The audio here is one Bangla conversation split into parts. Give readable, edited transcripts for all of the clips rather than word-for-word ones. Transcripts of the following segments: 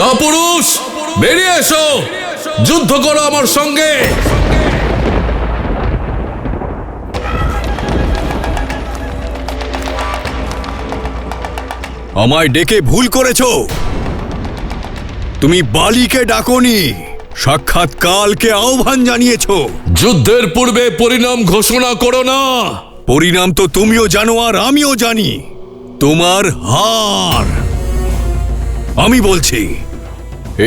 কাপুরুষ, বেরিয়ে এসো, যুদ্ধ করো আমার সঙ্গে। আমায় ডেকে ভুল করেছো। তুমি বালিকে ডাকোনি, সাক্ষাৎ কালকে আহ্বান জানিয়েছো। যুদ্ধের পূর্বে পরিণাম ঘোষণা করো না। পরিণাম তো তুমিও জানো আর আমিও জানি, তোমার হার। আমি বলছি,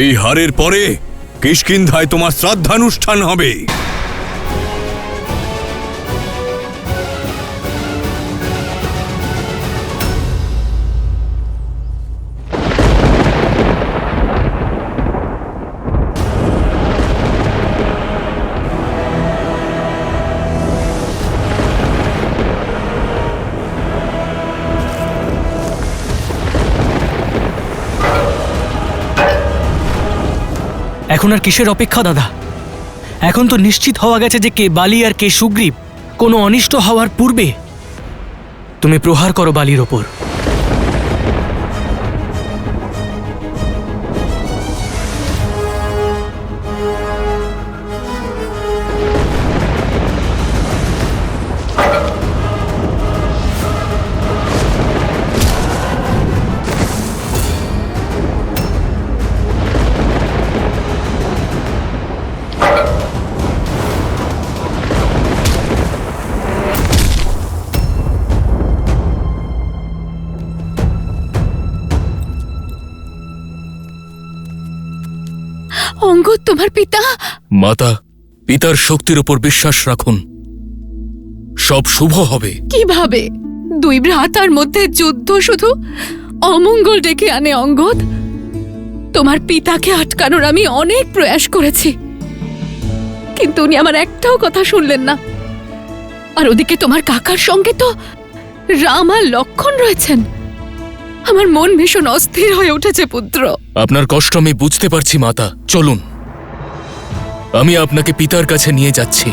এই হারের পরে কিষ্কিন্ধায় তোমার শ্রাদ্ধানুষ্ঠান হবে। এখন আর কিসের অপেক্ষা দাদা? এখন তো নিশ্চিত হওয়া গেছে যে কে বালি আর কে সুগ্রীব। কোনো অনিষ্ট হওয়ার পূর্বে তুমি প্রহার করো বালির ওপর। অঙ্গদ তোমার পিতা? মাতা, পিতার শক্তির উপর বিশ্বাস রাখুন, সব শুভ হবে। কিভাবে? দুই ভ্রাতার মধ্যে যুদ্ধ শুধু অমঙ্গল ডেকে আনে অঙ্গদ। তোমার পিতাকে আটকানোর আমি অনেক প্রয়াস করেছি, কিন্তু উনি আমার একটাও কথা শুনলেন না। আর ওদিকে তোমার কাকার সঙ্গে তো রাম আর লক্ষণ রয়েছেন। আমার মন ভীষণ অস্থির হয়ে উঠেছে পুত্র। আপনার কষ্ট আমি বুঝতে পারছি মাতা, চলুন, আমি আপনাকে পিতার কাছে নিয়ে যাচ্ছি।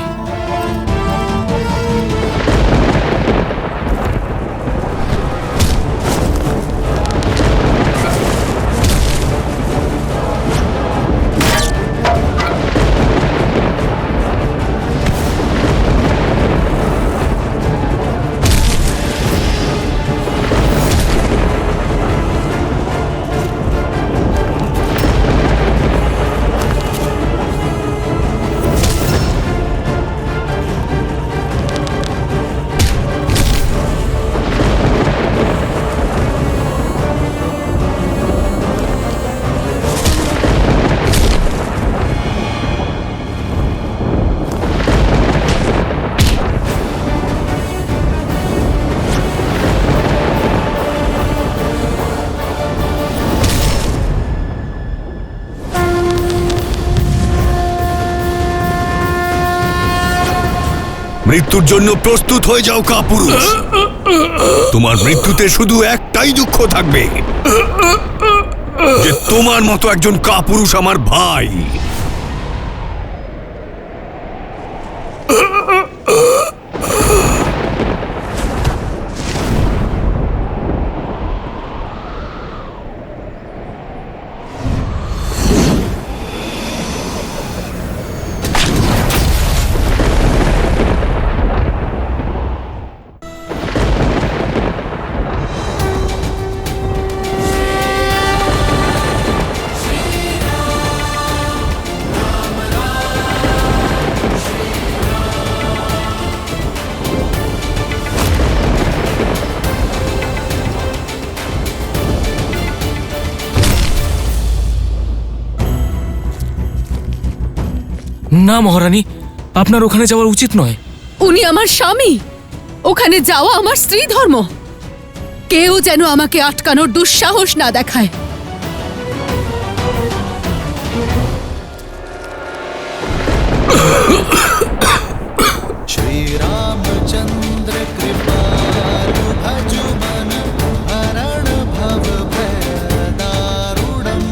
মৃত্যুর জন্য প্রস্তুত হয়ে যাও কাপুরুষ। তোমার মৃত্যুতে শুধু একটাই দুঃখ থাকবে, যে তোমার মতো একজন কাপুরুষ আমার ভাই। না মহারানী, আপনার ওখানে যাওয়ার উচিত নয়। উনি আমার স্বামী, ওখানে যাওয়া আমার স্ত্রী ধর্ম। কেউ যেন আমাকে আটকানোর দুঃসাহস না দেখায়। श्रीरामचंद्र कृपालु भजु मन हरण भव भय दारुणम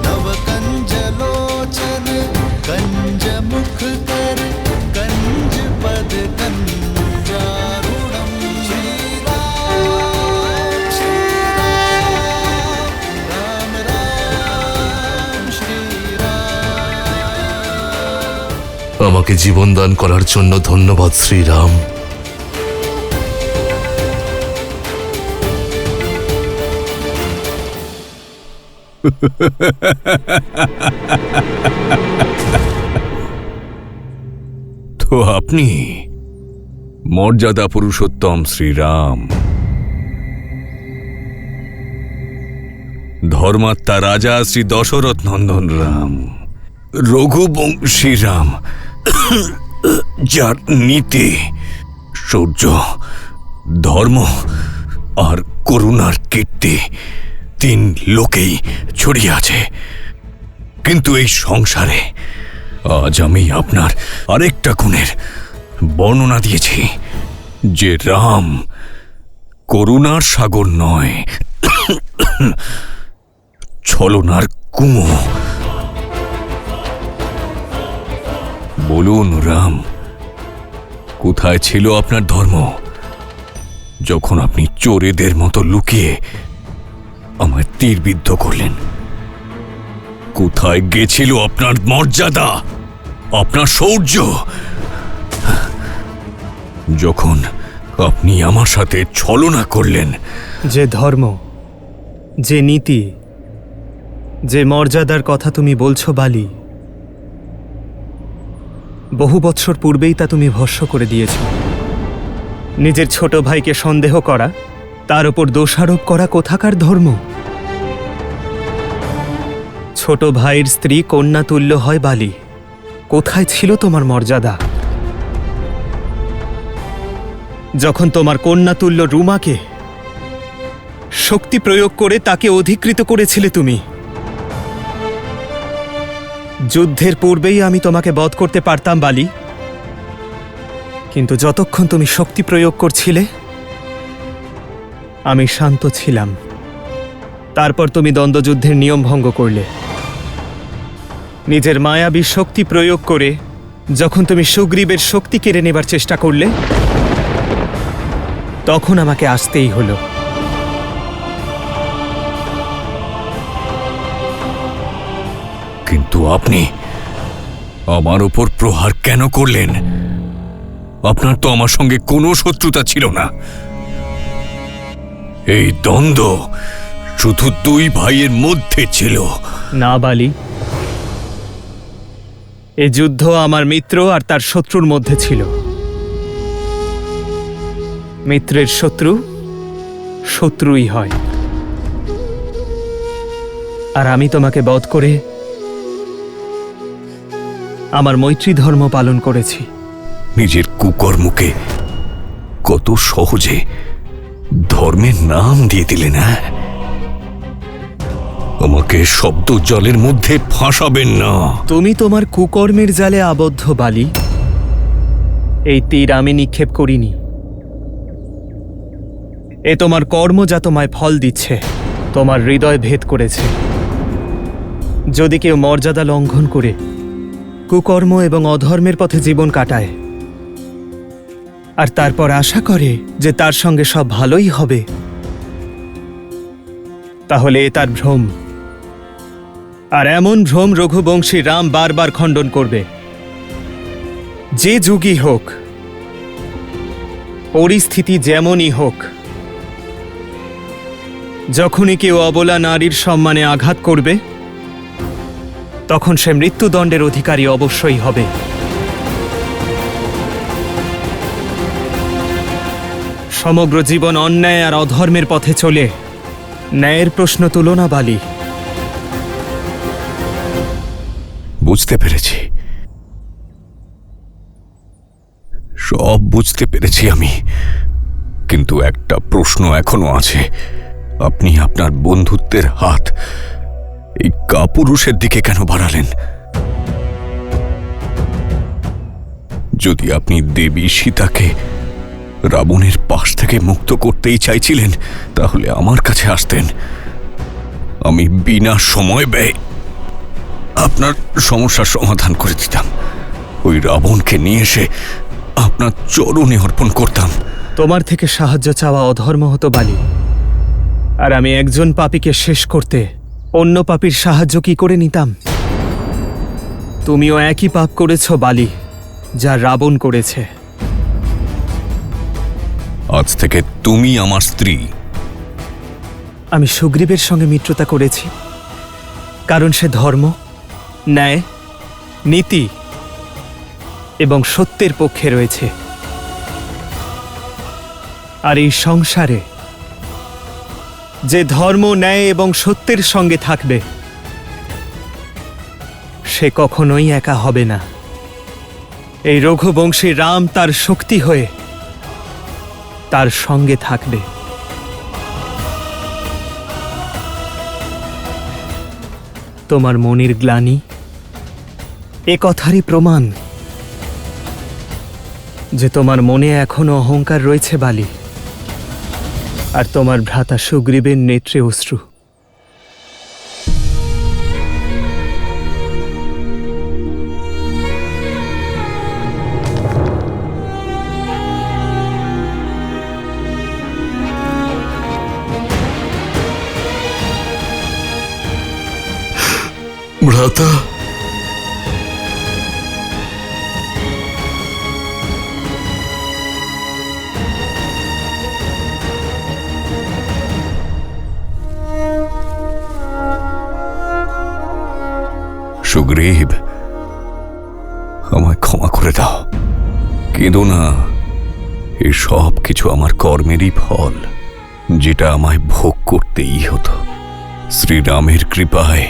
नव कंज लोचन कंज मुख कर कंज पद कंजारुणम श्रीराम श्रीराम আমাকে জীবন দান করার জন্য ধন্যবাদ শ্রীরাম। তো আপনি মর্যাদা পুরুষোত্তম শ্রীরাম, ধর্মাত্মা রাজা শ্রী দশরথ নন্দন রাম, রঘুবংশী রাম, যার নীতি, শৌর্য, ধর্ম আর করুণার কীর্তি 3 লোকেই ছড়িয়ে আছে। কিন্তু এই সংসারে আজ আমি আপনার আরেকটা গুণের বর্ণনা দিয়েছি, যে রাম করুণার সাগর নয়, ছলনার কুমো। বলুন রাম, কোথায় ছিল আপনার ধর্ম যখন আপনি চোরেদের মতো লুকিয়ে আমায় তীরবিদ্ধ করলেন? কোথায় গেছিল আপনার মর্যাদা, আপনার শৌর্য, যখন আপনি আমার সাথে ছলনা করলেন? যে ধর্ম, যে নীতি, যে মর্যাদার কথা তুমি বলছো বালি, বহু বৎসর পূর্বেই তা তুমি ভস্ম করে দিয়েছ। নিজের ছোট ভাইকে সন্দেহ করা, তার উপর দোষারোপ করা কোথাকার ধর্ম? ছোট ভাইয়ের স্ত্রী কন্যা তুল্য হয় বালি, কোথায় ছিল তোমার মর্যাদা? যখন তোমার কন্যা তুল্য রুমাকে শক্তি প্রয়োগ করে তাকে অধিকৃত করেছিলে তুমি, যুদ্ধের পূর্বেই আমি তোমাকে বধ করতে পারতাম বালি, কিন্তু যতক্ষণ তুমি শক্তি প্রয়োগ করছিলে আমি শান্ত ছিলাম। তারপর তুমি দ্বন্দ্বযুদ্ধের নিয়ম ভঙ্গ করলে। নিজের মায়াবী শক্তি প্রয়োগ করে যখন তুমি সুগ্রীবের শক্তি কেড়ে নেবার চেষ্টা করলে, তখন আমাকে আসতেই হলো। কিন্তু আপনি আমার উপর প্রহার কেন করলেন? আপনার তো আমার সঙ্গে কোনো শত্রুতা ছিল না। এই দ্বন্দ্ব শুধু 2 ভাইয়ের মধ্যে ছিল। না বালি, এ যুদ্ধ আমার মিত্র আর তার শত্রুর মধ্যে ছিল। মিত্রের শত্রু শত্রুই হয়। আর আমি তোমাকে বধ করে আমার মৈত্রী ধর্ম পালন করেছি। নিজের কুকর্মকে কত সহজে ধর্মের নাম দিয়ে দিলেন। না, আমাকে শব্দ জলের মধ্যে ফাঁসাবেন না। তুমি তোমার কুকর্মের জালে আবদ্ধ বালি। এই তীর আমি নিক্ষেপ করিনি, এ তোমার কর্ম যা তোমায় ফল দিচ্ছে, তোমার হৃদয় ভেদ করেছে। যদি কেউ মর্যাদা লঙ্ঘন করে কুকর্ম এবং অধর্মের পথে জীবন কাটায় আর তারপর আশা করে যে তার সঙ্গে সব ভালোই হবে, তাহলে এ তার ভ্রম। আর এমন ভ্রম রঘুবংশী রাম বারবার খণ্ডন করবে। যে যুগই হোক, পরিস্থিতি যেমনই হোক, যখনই কেউ অবলা নারীর সম্মানে আঘাত করবে, তখন সে মৃত্যুদণ্ডের অধিকারী অবশ্যই হবে। সমগ্র জীবন অন্যায় আর অধর্মের পথে চলে ন্যায়ের প্রশ্ন তুলো না বালি। বুঝতে পেরেছি, সব বুঝতে পেরেছি আমি। কিন্তু একটা প্রশ্ন এখনো আছে। আপনি আপনার বন্ধুত্বের হাত এই কাপুরুষের দিকে কেন বাড়ালেন? যদি আপনি দেবী সীতাকে রাবণের পাশ থেকে মুক্ত করতেই চাইছিলেন, তাহলে আমার কাছে আসতেন। আমি বিনা সময় ব্যয় আপনার সমস্যার সমাধান করে দিতাম। ওই রাবণকে নিয়ে এসে আপনার চরণে অর্পণ করতাম। তোমার থেকে সাহায্য চাওয়া অধর্ম হতো বালি। আর আমি একজন পাপীকে শেষ করতে অন্য পাপীর সাহায্য কি করে নিতাম? তুমিও একই পাপ করেছ বালি। যা রাবণ করেছে। আজ থেকে তুমি আমার স্ত্রী। আমি সুগ্রীবের সঙ্গে মিত্রতা করেছি কারণ সে ধর্ম, ন্যায়, নীতি এবং সত্যের পক্ষে রয়েছে। আর এই সংসারে যে ধর্ম, ন্যায় এবং সত্যের সঙ্গে থাকবে সে কখনোই একা হবে না। এই রঘুবংশী রাম তার শক্তি হয়ে তার সঙ্গে থাকবে। তোমার মনের গ্লানি এ কথারই প্রমাণ যে তোমার মনে এখনো অহংকার রয়েছে বালি, আর তোমার ভ্রাতা সুগ্রীবের নেত্রে অশ্রু। ভ্রাতা, সুগ্রীব, আমায় ক্ষমা করে দাও। কেঁদো না, এই সব কিছু আমার কর্মেরই ফল, যেটা আমায় ভোগ করতেই হতো। শ্রীরামের কৃপায়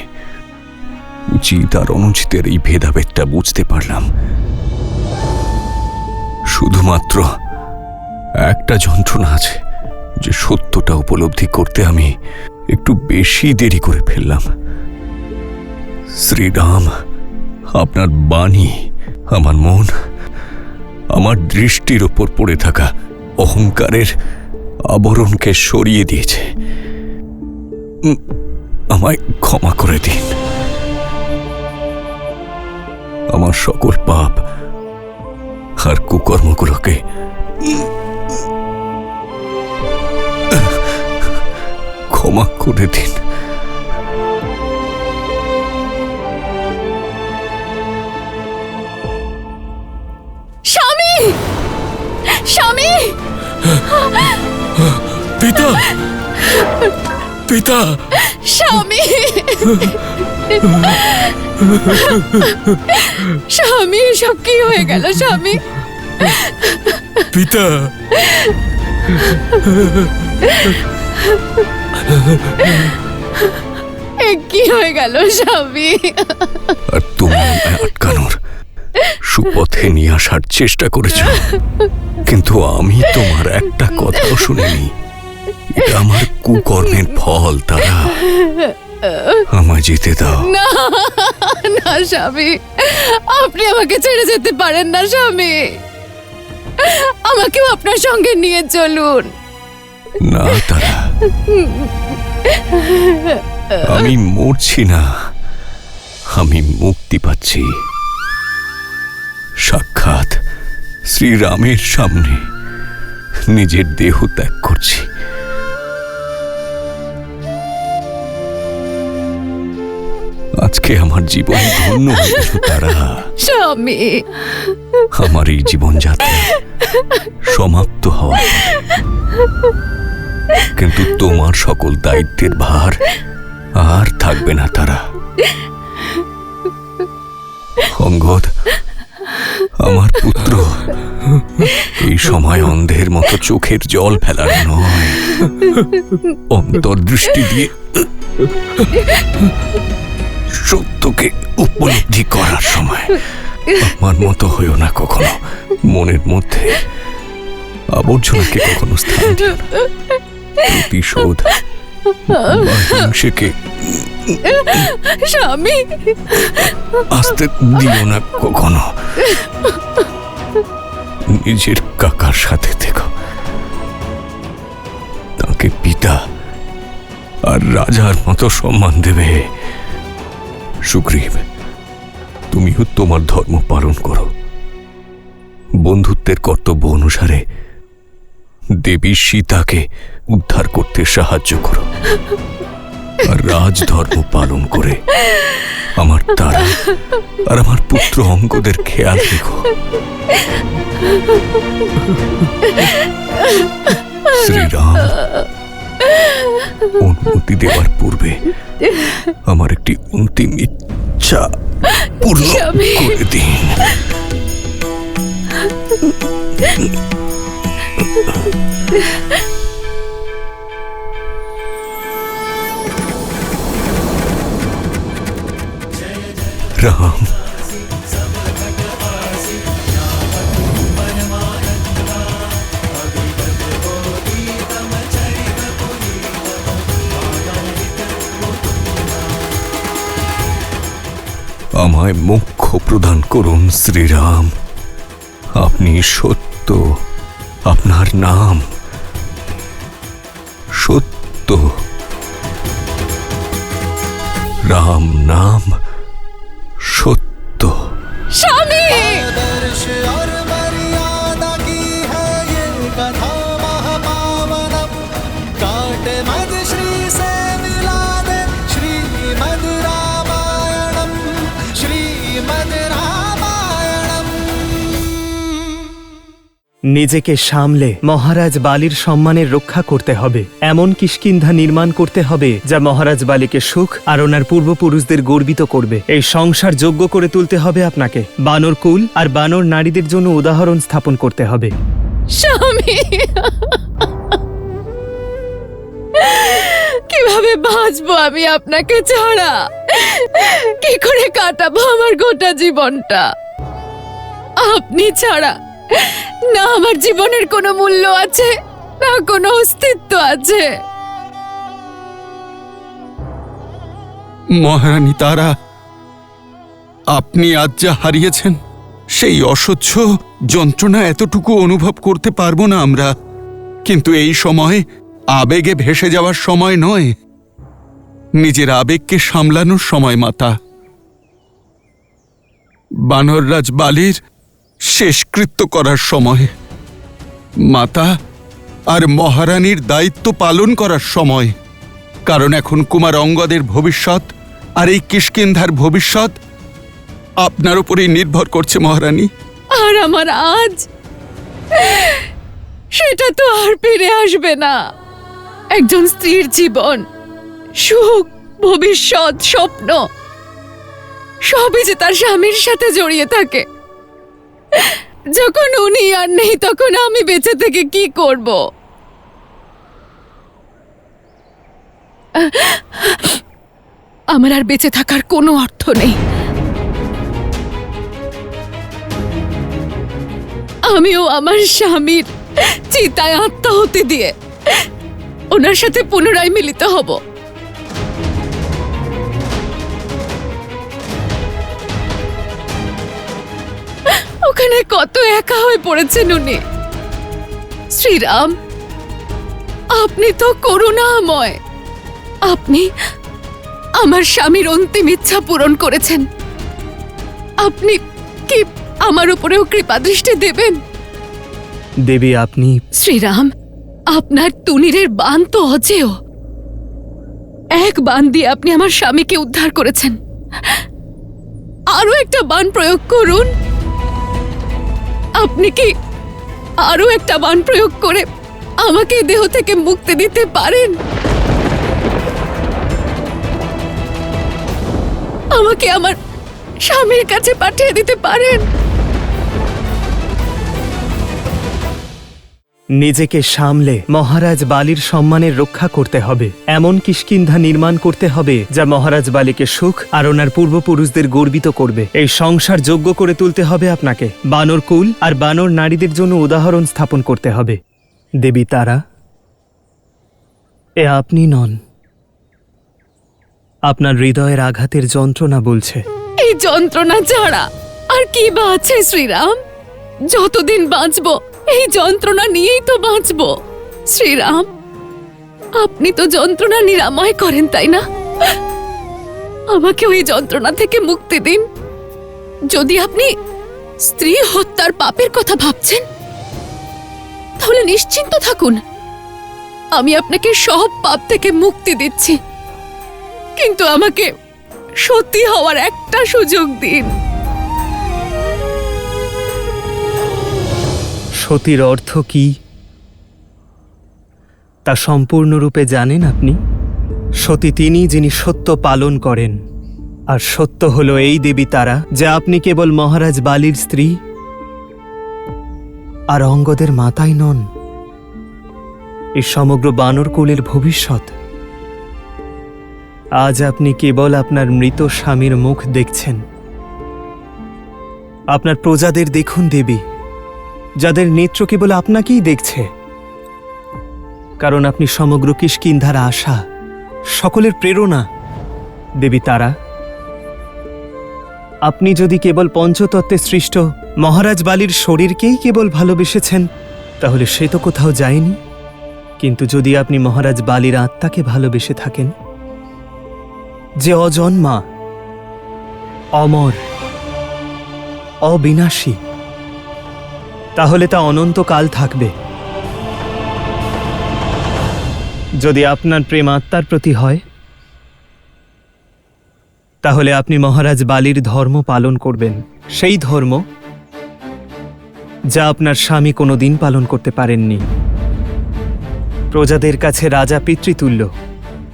উচিত আর অনুচিতের এই ভেদাভেদটা বুঝতে পারলাম। শুধুমাত্র একটা যন্ত্রণা আছে, যে সত্যটা উপলব্ধি করতে আমি একটু বেশি দেরি করে ফেললাম। শ্রীরাম, আপনার বাণী আমার মন, আমার দৃষ্টির ওপর পড়ে থাকা অহংকারের আবরণকে সরিয়ে দিয়েছে। আমায় ক্ষমা করে দিন। আমার সকল পাপ আর কুকর্মগুলোকে ক্ষমা করে দিন। স্বামী, স্বামী, পিতা, পিতা, স্বামী, স্বামী, সব কি হয়ে গেল স্বামী? পিতা, এ কি হয়ে গেল স্বামী? আর তুমি আমায় আটকানোর, সুপথে নিয়ে আসার চেষ্টা করেছ, কিন্তু আমি তোমার একটা কথাও শুনিনি। এটা আমার কুকর্মের ফল। তারা, আমায় যেতে দাও। না না স্বামী, আপনি আমাকে ছেড়ে যেতে পারেন না স্বামী। আমাকেও আপনার সঙ্গে নিয়ে চলুন। না তারা, আমি মরছি না, আমি মুক্তি পাচ্ছি। সাক্ষাৎ শ্রীরামের সামনে নিজের দেহ ত্যাগ করছি। আজকে আমার জীবন ধন্য হয়ে গেল তারা। স্বামী, আমার এই জীবনযাত্রা সমাপ্ত হওয়ার পথে। কিন্তু তোমার সকল দায়িত্বের ভার আর থাকবে না তারা। অঙ্গদ, আমার পুত্র, এই সময় অন্ধের মতো চোখের জল ফেলার নয়, অন্তর্দৃষ্টি দিয়ে সত্যকে উপলব্ধি করার সময়। আমার মতো হইও না কখনো। মনের মধ্যে আবর্জনাকে কখনো স্থান দিও না। প্রতিশোধ বা হিংসেকে স্বামী, আসতে দিও না কখনো। নিজের কাকার সাথে থেকো, তাকে পিতা আর রাজার মতো সম্মান দেবে। সুগ্রীব, তুমিও তোমার ধর্ম পালন করো। বন্ধুত্বের কর্তব্য অনুসারে দেবী সীতাকে উদ্ধার করতে সাহায্য করো, আর রাজধর্ম পালন করে আমার তারা আর আমার পুত্র অঙ্গদের খেয়াল রেখো। শ্রীরাম, অনুমতি দেওয়ার পূর্বে আমার একটি অন্তিম ইচ্ছা পূর্ণ স্বামী। করে দিন। রাম, আমায় মোক্ষ প্রদান করুন শ্রীরাম। আপনি সত্য, আপনার নাম সত্য। রাম নাম সত্য। স্বামী, आदर्श और मर्यादा की है ये कथा महापावनम। काट मद श्री से मिला दे श्रीमद् रामायणम, श्रीमद् रामायणम। নিজেকে সামলে মহারাজ বালির সম্মানের রক্ষা করতে হবে। এমন কিষ্কিন্ধা নির্মাণ করতে হবে যা মহারাজ বালিকে সুখ আর ওনার পূর্বপুরুষদের গর্বিত করবে। এই সংসার যোগ্য করে তুলতে হবে আপনাকে। বানর কুল আর বানর নারীদের জন্য উদাহরণ স্থাপন করতে হবে। স্বামী, কিভাবে বাঁচবো আমি আপনাকে ছাড়া? কি করে কাটাবো আমার গোটা জীবনটা? আপনি ছাড়া না আমার জীবনের কোনো মূল্য আছে, না কোনো অস্তিত্ব আছে। মহারানী তারা, আপনি আজ যা হারিয়েছেন সেই অসহ্য যন্ত্রণা এতটুকু অনুভব করতে পারবো না আমরা। কিন্তু এই সময় আবেগে ভেসে যাওয়ার সময় নয়, নিজের আবেগকে সামলানোর সময় মাতা। বানররাজ বালির শেষকৃত্য করার সময়, মাতা আর মহারানীর দায়িত্ব পালন করার সময়। কারণ এখন কুমার অঙ্গদের ভবিষ্যৎ আর এই কিষ্কিন্ধার ভবিষ্যৎ আপনার উপরেই নির্ভর করছে মহারানী। আর আমার আজ সেটা তো আর ফিরে আসবে না। একজন স্ত্রীর জীবন, সুখ, ভবিষ্যৎ, স্বপ্ন সবই যে তার স্বামীর সাথে জড়িয়ে থাকে। যখন উনি আর নেই তখন আমি বেঁচে থেকে কি করব? আমার আর বেঁচে থাকার কোনো অর্থ নেই। আমিও আমার স্বামীর চিতায় আত্মাহুতি দিয়ে ওনার সাথে পুনরায় মিলিত হব। ওখানে কত একা হয়ে পড়েছেন উনি। শ্রীরাম, আপনি তো করুণাময়। আপনি আমার স্বামীর অন্তিম ইচ্ছা পূরণ করেছেন। আপনি কি আমার উপরেও কৃপা দৃষ্টি দেবেন? দেবী, আপনি শ্রীরাম, আপনার তুনিরের বান তো অজেয়। এক বান দিয়ে আপনি আমার স্বামীকে উদ্ধার করেছেন। আরো একটা বান প্রয়োগ করুন। আপনি কি আরো একটা বান প্রয়োগ করে আমাকে এই দেহ থেকে মুক্তি দিতে পারেন? আমাকে আমার স্বামীর কাছে পাঠিয়ে দিতে পারেন? নিজেকে সামলে মহারাজ বালির সম্মানের রক্ষা করতে হবে। এমন কিষ্কিন্ধা নির্মাণ করতে হবে যা মহারাজ বালিকে সুখ আর ওনার পূর্বপুরুষদের গর্বিত করবে। এই সংসার যোগ্য করে তুলতে হবে আপনাকে। বানর কুল আর বানর নারীদের জন্য উদাহরণ স্থাপন করতে হবে। দেবী তারা, এ আপনি নন। আপনার হৃদয়ের আঘাতের যন্ত্রণা বলছে। এই যন্ত্রণা ছাড়া আর কি বা আছে শ্রীরাম? যতদিন বাঁচবো এই যন্ত্রণা নিয়েই তো বাঁচবো। শ্রীরাম, আপনি তো যন্ত্রণা নিরাময় করেন, তাই না? আমাকে ওই যন্ত্রণা থেকে মুক্তি দিন। যদি আপনি স্ত্রী হত্যার পাপের কথা ভাবছেন তাহলে নিশ্চিন্ত থাকুন, আমি আপনাকে সব পাপ থেকে মুক্তি দিচ্ছি। কিন্তু আমাকে সত্যি হওয়ার একটা সুযোগ দিন। সতীর অর্থ কি তা সম্পূর্ণরূপে জানেন আপনি? সতী তিনি যিনি সত্য পালন করেন, আর সত্য হলো এই দেবী তারা যে আপনি কেবল মহারাজ বালির স্ত্রী আর অঙ্গদের মাতাই নন, এই সমগ্র বানর কুলের ভবিষ্যৎ। আজ আপনি কেবল আপনার মৃত স্বামীর মুখ দেখছেন। আপনার প্রজাদের দেখুন দেবী, যাদের নেত্র কেবল আপনাকেই দেখছে, কারণ আপনি সমগ্র কিষ্কিন্ধার আশা, সকলের প্রেরণা। দেবী তারা, আপনি যদি কেবল পঞ্চতত্ত্বে সৃষ্ট মহারাজ বালির শরীরকেই কেবল ভালোবেসেছেন, তাহলে সে তো কোথাও যায়নি। কিন্তু যদি আপনি মহারাজ বালির আত্মাকে ভালোবেসে থাকেন, যে অজন্মা, অমর, অবিনাশী, তাহলে তা অনন্তকাল থাকবে। যদি আপনার প্রেম আত্মার প্রতি হয়, তাহলে আপনি মহারাজ বালির ধর্ম পালন করবেন, সেই ধর্ম যা আপনার স্বামী কোনোদিন পালন করতে পারেননি। প্রজাদের কাছে রাজা পিতৃতুল্য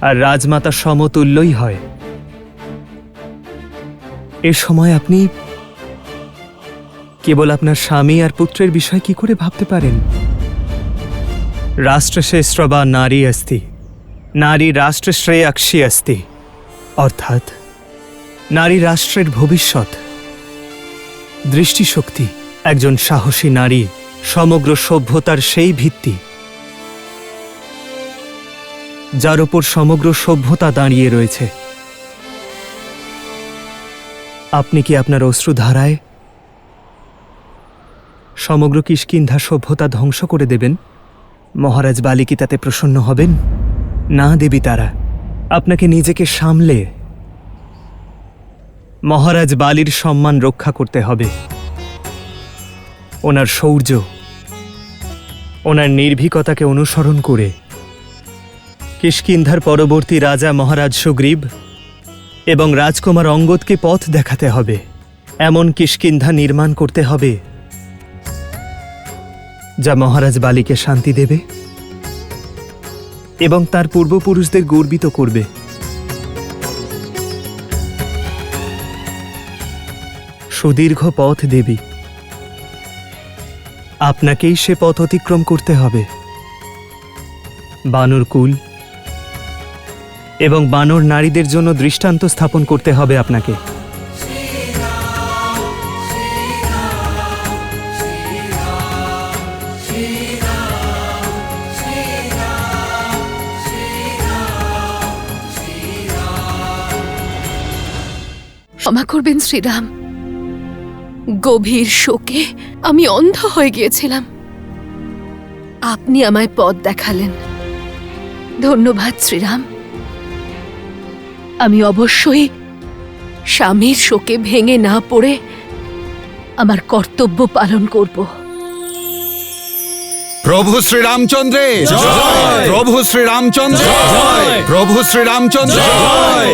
আর রাজমাতা সমতুল্যই হয়। এ সময় আপনি কেবল আপনার স্বামী আর পুত্রের বিষয় কি করে ভাবতে পারেন? রাষ্ট্রশ্রেষ্ঠ বা নারী অস্তি, নারী রাষ্ট্রশ্রেয়াক্ষী অস্তি, অর্থাৎ নারী রাষ্ট্রের ভবিষ্যৎ, দৃষ্টিশক্তি। একজন সাহসী নারী সমগ্র সভ্যতার সেই ভিত্তি যার উপর সমগ্র সভ্যতা দাঁড়িয়ে রয়েছে। আপনি কি আপনার অশ্রুধারায় সমগ্র কিষ্কিন্ধা সভ্যতা ধ্বংস করে দেবেন? মহারাজ বালি কি তাতে প্রসন্ন হবেন? না দেবী তারা, আপনাকে নিজেকে সামলে মহারাজ বালির সম্মান রক্ষা করতে হবে। ওনার শৌর্য, ওনার নির্ভীকতাকে অনুসরণ করে কিষ্কিন্ধার পরবর্তী রাজা মহারাজ সুগ্রীব এবং রাজকুমার অঙ্গদকে পথ দেখাতে হবে। এমন কিষ্কিন্ধা নির্মাণ করতে হবে যা মহারাজ বালিকে শান্তি দেবে এবং তার পূর্বপুরুষদের গর্বিত করবে। সুদীর্ঘ পথ দেবী, আপনাকেই সে পথ অতিক্রম করতে হবে। বানর কুল এবং বানর নারীদের জন্য দৃষ্টান্ত স্থাপন করতে হবে আপনাকে। ক্ষমা করবেন শ্রীরাম, গভীর শোকে আমি অন্ধ হয়ে গিয়েছিলাম। আপনি আমায় পথ দেখালেন, ধন্যবাদ শ্রীরাম। আমি অবশ্যই স্বামীর শোকে ভেঙে না পড়ে আমার কর্তব্য পালন করব। প্রভু শ্রীরামচন্দ্রে জয়, প্রভু শ্রীরামচন্দ্রে জয়, প্রভু শ্রীরামচন্দ্রে জয়।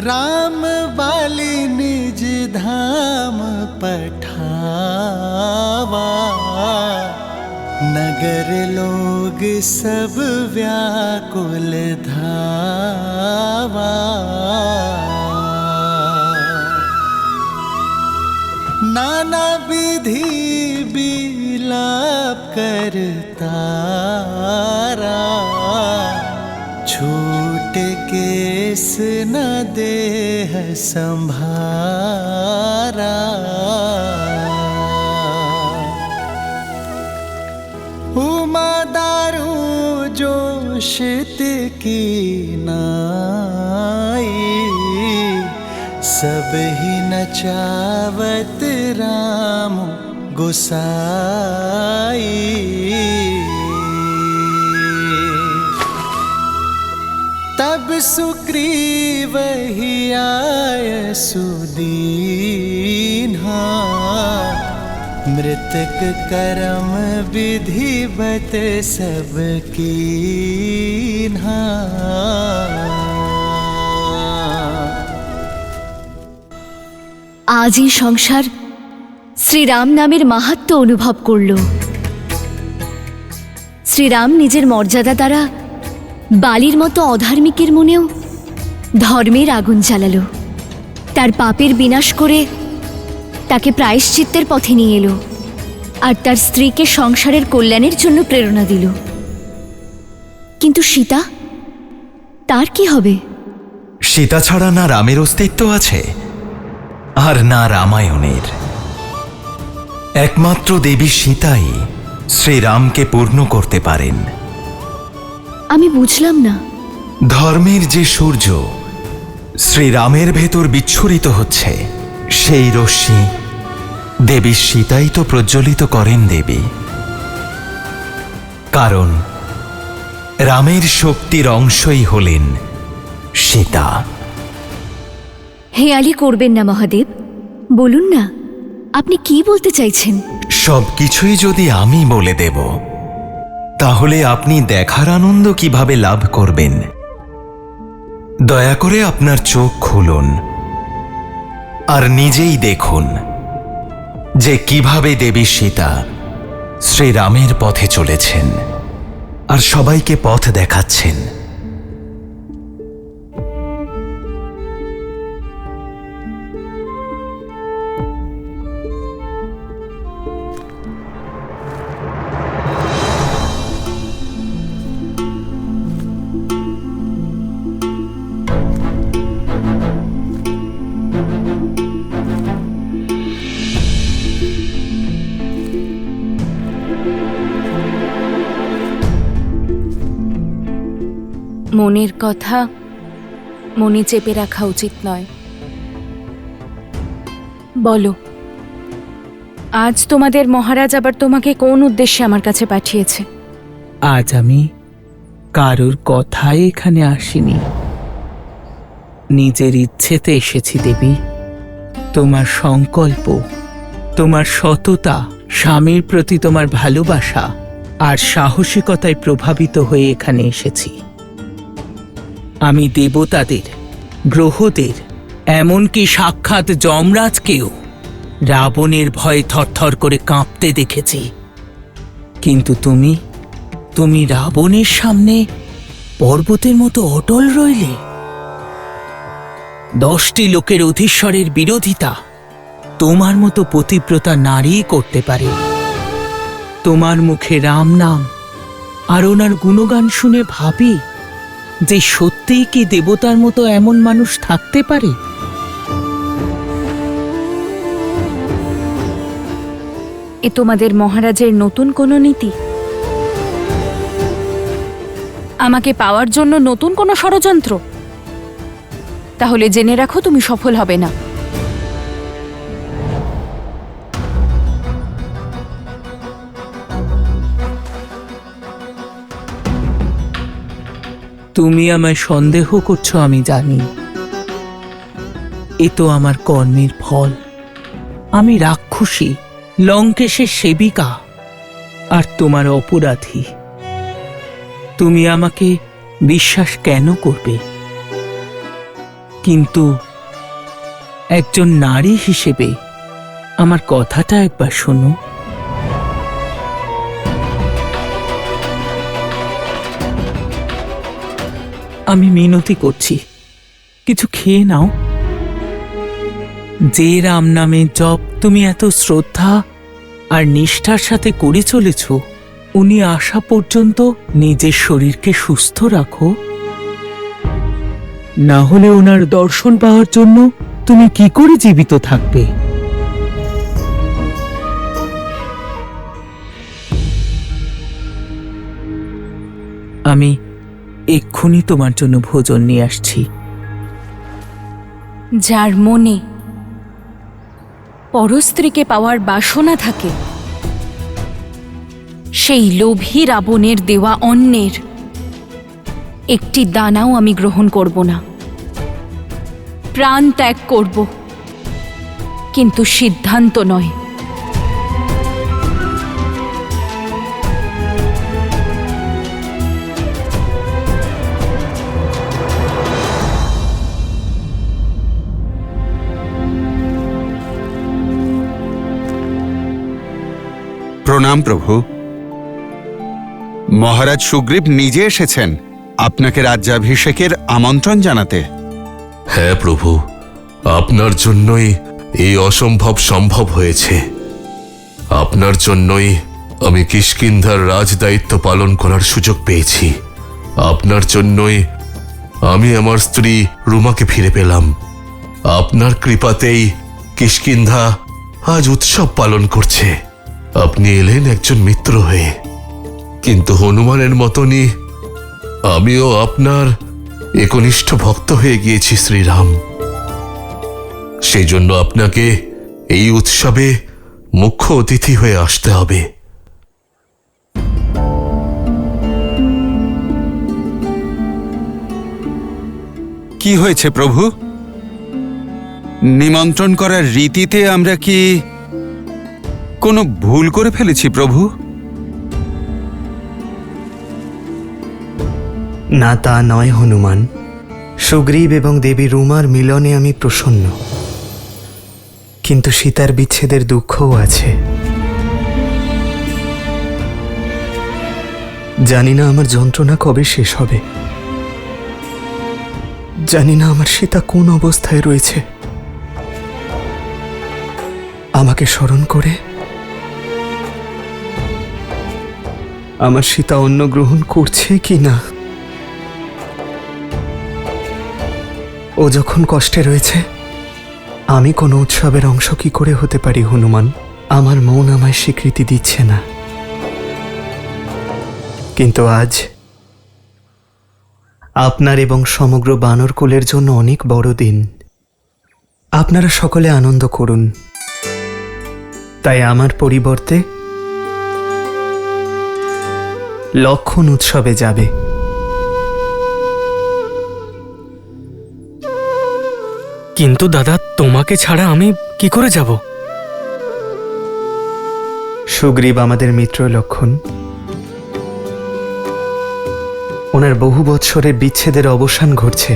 राम वाली निज धाम पठावा, नगर लोग सब व्याकुल धावा। नाना विधि बिलाप करतारा, छूट केस न देह संभारा। उमा दारू जोशित की नाई, सब ही नचावत राम गोसाई। तब सुग्रीव ही आय सुदीन्हा, मृतक कर्म विधिवत सबकी আজ এই সংসার শ্রীরাম নামের মাহাত্ম্য অনুভব করল। শ্রীরাম নিজের মর্যাদা দ্বারা বালির মতো অধার্মিকের মনেও ধর্মের আগুন জ্বালালো, তার পাপের বিনাশ করে তাকে প্রায়শ্চিত্তের পথে নিয়ে এলো, আর তার স্ত্রীকে সংসারের কল্যাণের জন্য প্রেরণা দিল। কিন্তু সীতা, তার কি হবে? সীতা ছাড়া না রামের অস্তিত্ব আছে আর না রামায়ণের। একমাত্র দেবী সীতাই শ্রীরামকে পূর্ণ করতে পারেন। আমি বুঝলাম না। ধর্মের যে সূর্য শ্রীরামের ভেতর বিচ্ছুরিত হচ্ছে, সেই রশ্মি দেবী সীতাই তো প্রজ্বলিত করেন দেবী। কারণ রামের শক্তির অংশই হলেন সীতা। হেয়ালি করবেন না মহাদেব, বলুন না আপনি কি বলতে চাইছেন। সবকিছুই যদি আমি বলে দেব, তাহলে আপনি দেখার আনন্দ কিভাবে লাভ করবেন? দয়া করে আপনার চোখ খুলুন আর নিজেই দেখুন যে কিভাবে দেবী সীতা শ্রীরামের পথে চলেছেন আর সবাইকে পথ দেখাচ্ছেন। মনের কথা মনে চেপে রাখা উচিত নয়। বলো, আজ তোমাদের মহারাজ আবার তোমাকে কোন উদ্দেশ্যে আমার কাছে পাঠিয়েছে? আজ আমি কারোর কথায় এখানে আসিনি, নিজের ইচ্ছেতে এসেছি দেবী। তোমার সংকল্প, তোমার সততা, স্বামীর প্রতি তোমার ভালোবাসা আর সাহসিকতায় প্রভাবিত হয়ে এখানে এসেছি। আমি দেবতাদের, গ্রহদের, এমনকি সাক্ষাৎ যমরাজকেও রাবণের ভয়ে থরথর করে কাঁপতে দেখেছি। কিন্তু তুমি রাবণের সামনে পর্বতের মতো অটল রইলে। 10টি লোকের অধীশ্বরের বিরোধিতা তোমার মতো পতিব্রতা নারী করতে পারে। তোমার মুখে রাম নাম আর ওনার গুণগান শুনে ভাবি যে সত্যিই কি দেবতার মতো এমন মানুষ থাকতে পারে? এ তোমাদের মহারাজের নতুন কোনো নীতি? আমাকে পাওয়ার জন্য নতুন কোনো ষড়যন্ত্র? তাহলে জেনে রাখো, তুমি সফল হবে না। তুমি আমায় সন্দেহ করছো, আমি জানি। এ তো আমার কর্মের ফল। আমি রাক্ষসী, লঙ্কেশের সেবিকা, আর তোমার অপরাধী। তুমি আমাকে বিশ্বাস কেন করবে? কিন্তু একজন নারী হিসেবে আমার কথাটা একবার শোনো। আমি মিনতি করছি, কিছু খেয়ে নাও। যে রাম নামের জপ তুমি এত শ্রদ্ধা আর নিষ্ঠার সাথে করে চলেছ, উনি আসা পর্যন্ত নিজের শরীরকে সুস্থ রাখো। না হলে ওনার দর্শন পাওয়ার জন্য তুমি কি করে জীবিত থাকবে? আমি এক্ষুনি তোমার জন্য ভোজন নিয়ে আসছি। যার মনে পরস্ত্রীকে পাওয়ার বাসনা থাকে, সেই লোভী রাবণের দেওয়া অন্নের একটি দানাও আমি গ্রহণ করব না, প্রাণ ত্যাগ করব। কিন্তু সিদ্ধান্ত নয়। প্রণাম প্রভু। মহারাজ সুগ্রীব নিজে এসেছেন আপনাকে রাজ্যাভিষেকের আমন্ত্রণ জানাতে। হ্যাঁ প্রভু, আপনার জন্যই এই অসম্ভব সম্ভব হয়েছে। আপনার জন্যই আমি কিষ্কিন্ধার রাজদায়িত্ব পালন করার সুযোগ পেয়েছি। আপনার জন্যই আমি আমার স্ত্রী রুমাকে ফিরে পেলাম। আপনার কৃপাতেই কিষ্কিন্ধা আজ উৎসব পালন করছে। আপনি এলেন একজন মিত্র হয়ে, কিন্তু হনুমানের মতনই আমিও আপনার একনিষ্ঠ ভক্ত হয়ে গিয়েছি শ্রীরাম। সেই জন্য আপনাকে এই উৎসবে মুখ্য অতিথি হয়ে আসতে হবে। কি হয়েছে প্রভু? নিমন্ত্রণ করার রীতিতে আমরা কি কোনো ভুল করে ফেলেছি প্রভু? না, তা নয় হনুমান। সুগ্রীব এবং দেবী রুমার মিলনে আমি প্রসন্ন, কিন্তু সীতার বিচ্ছেদের দুঃখও আছে। জানি না আমার যন্ত্রণা কবে শেষ হবে। জানি না আমার সীতা কোন অবস্থায় রয়েছে। আমাকে স্মরণ করে আমার সীতা অন্ন গ্রহণ করছে কি না। ও যখন কষ্টে রয়েছে, আমি কোনো উৎসবের অংশ কি করে হতে পারি হনুমান? আমার মন আমায় স্বীকৃতি দিচ্ছে না। কিন্তু আজ আপনার এবং সমগ্র বানরকুলের জন্য অনেক বড় দিন। আপনারা সকলে আনন্দ করুন। তাই আমার পরিবর্তে লক্ষণ উৎসবে যাবে। কিন্তু দাদা, তোমাকে ছাড়া আমি কি করে যাব? সুগ্রীব আমাদের মিত্র লক্ষণ। ওনার বহু বৎসরের বিচ্ছেদের অবসান ঘটছে।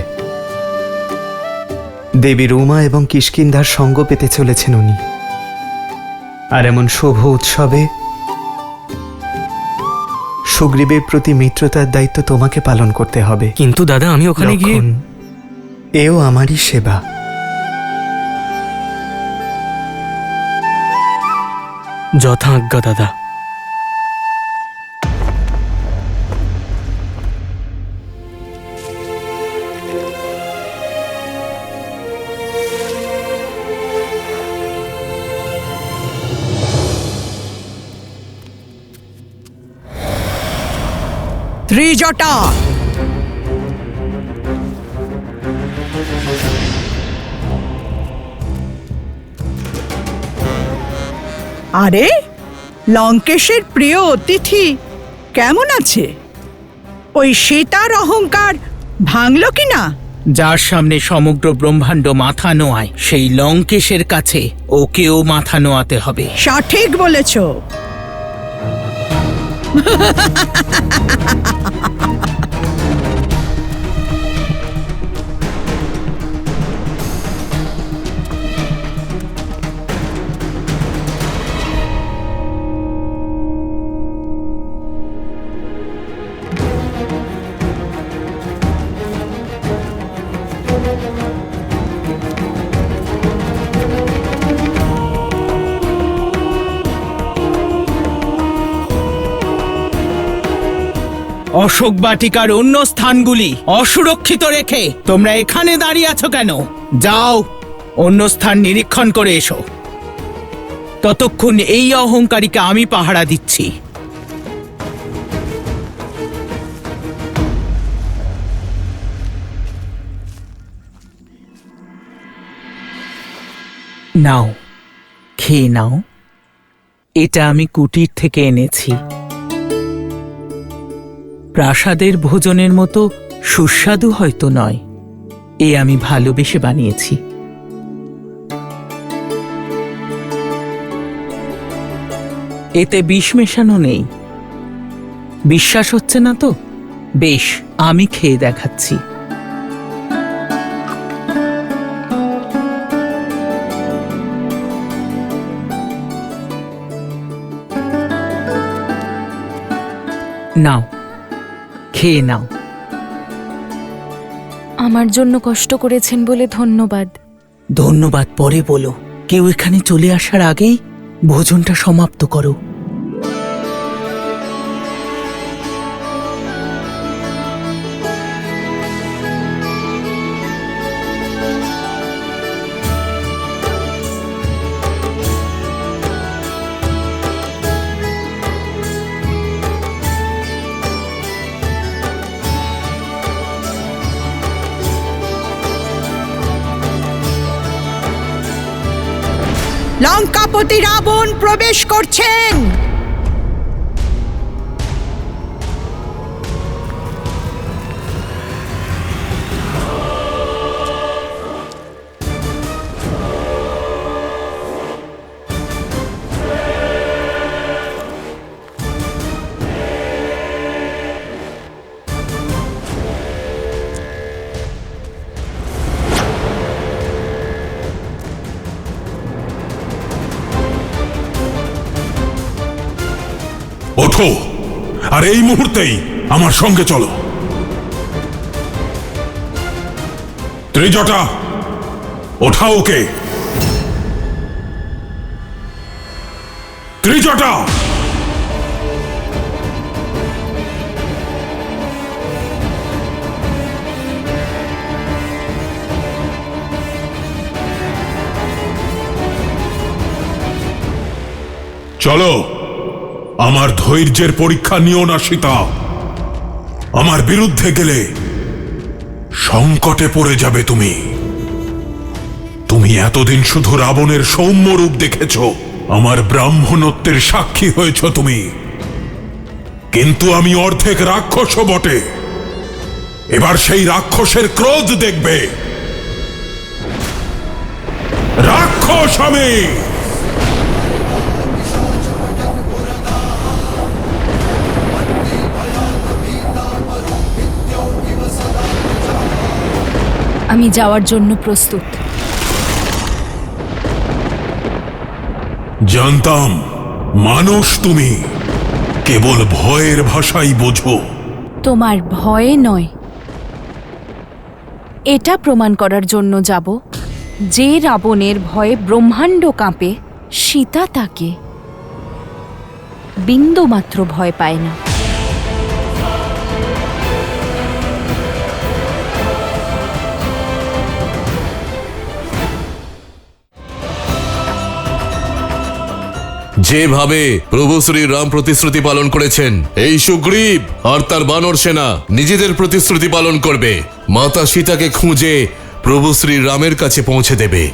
দেবী রুমা এবং কিষ্কিন্ধার সঙ্গ পেতে চলেছেন উনি। আর এমন শুভ উৎসবে সুগ্রীবের প্রতি মিত্রতার দায়িত্ব তোমাকে পালন করতে হবে। কিন্তু দাদা, আমি ওখানে গিয়ে লক্ষণ, এও আমারই সেবা। যথা আজ্ঞা দাদা। ত্রিজটা, আরে লঙ্কেশের প্রিয় অতিথি কেমন আছে? ওই সীতার অহংকার ভাঙল কিনা? যার সামনে সমগ্র ব্রহ্মাণ্ড মাথা নোয়ায়, সেই লঙ্কেশের কাছে ওকেও মাথা নোয়াতে হবে। সঠিক বলেছ। অশোক বাটিকার অন্য স্থানগুলি অসুরক্ষিত রেখে তোমরা এখানে দাঁড়িয়ে আছো কেন? যাও, অন্য স্থান নিরীক্ষণ করে এসো। ততক্ষণ এই অহংকারীকে আমি পাহারা দিচ্ছি। নাও, খেয়ে নাও। এটা আমি কুটির থেকে এনেছি। প্রাসাদের ভোজনের মতো সুস্বাদু হয়তো নয়, এ আমি ভালোবেসে বানিয়েছি। এতে বিষ মেশানো নেই। বিশ্বাস হচ্ছে না তো? বেশ, আমি খেয়ে দেখাচ্ছি। নাও, খেয়ে নাও। আমার জন্য কষ্ট করেছেন বলে ধন্যবাদ। ধন্যবাদ পরে বলো। কেউ এখানে চলে আসার আগেই ভোজনটা সমাপ্ত করো। লঙ্কাপতি রাবণ প্রবেশ করছেন। ওঠো, আর এই মুহূর্তেই আমার সঙ্গে চলো। ত্রিজটা, ওঠাও ওকে। ত্রিজটা, চলো। আমার ধৈর্যের পরীক্ষা নিও না সীতা। আমার বিরুদ্ধে গেলে সংকটে পড়ে যাবে তুমি। তুমি এতদিন শুধু রাবণের সৌম্য রূপ দেখেছ, আমার ব্রাহ্মণত্বের সাক্ষী হয়েছ তুমি। কিন্তু আমি অর্ধেক রাক্ষসও বটে। এবার সেই রাক্ষসের ক্রোধ দেখবে। রাক্ষস আমি। আমি যাওয়ার জন্য প্রস্তুত। জানতাম মানুষ তুমি, কেবল ভয়ের ভাষাই বোঝো। তোমার ভয়ে নয়, এটা প্রমাণ করার জন্য যাব যে রাবণের ভয়ে ব্রহ্মাণ্ড কাঁপে, সীতা তাকে বিন্দুমাত্র ভয় পায় না। যেভাবে প্রভু শ্রী রাম প্রতিশ্রুতি পালন করেছেন, এই সুগ্রীব আর তার বানর সেনা নিজেদের প্রতিশ্রুতি পালন করবে। মাতা সীতাকে খুঁজে প্রভু শ্রী রামের কাছে পৌঁছে দেবে।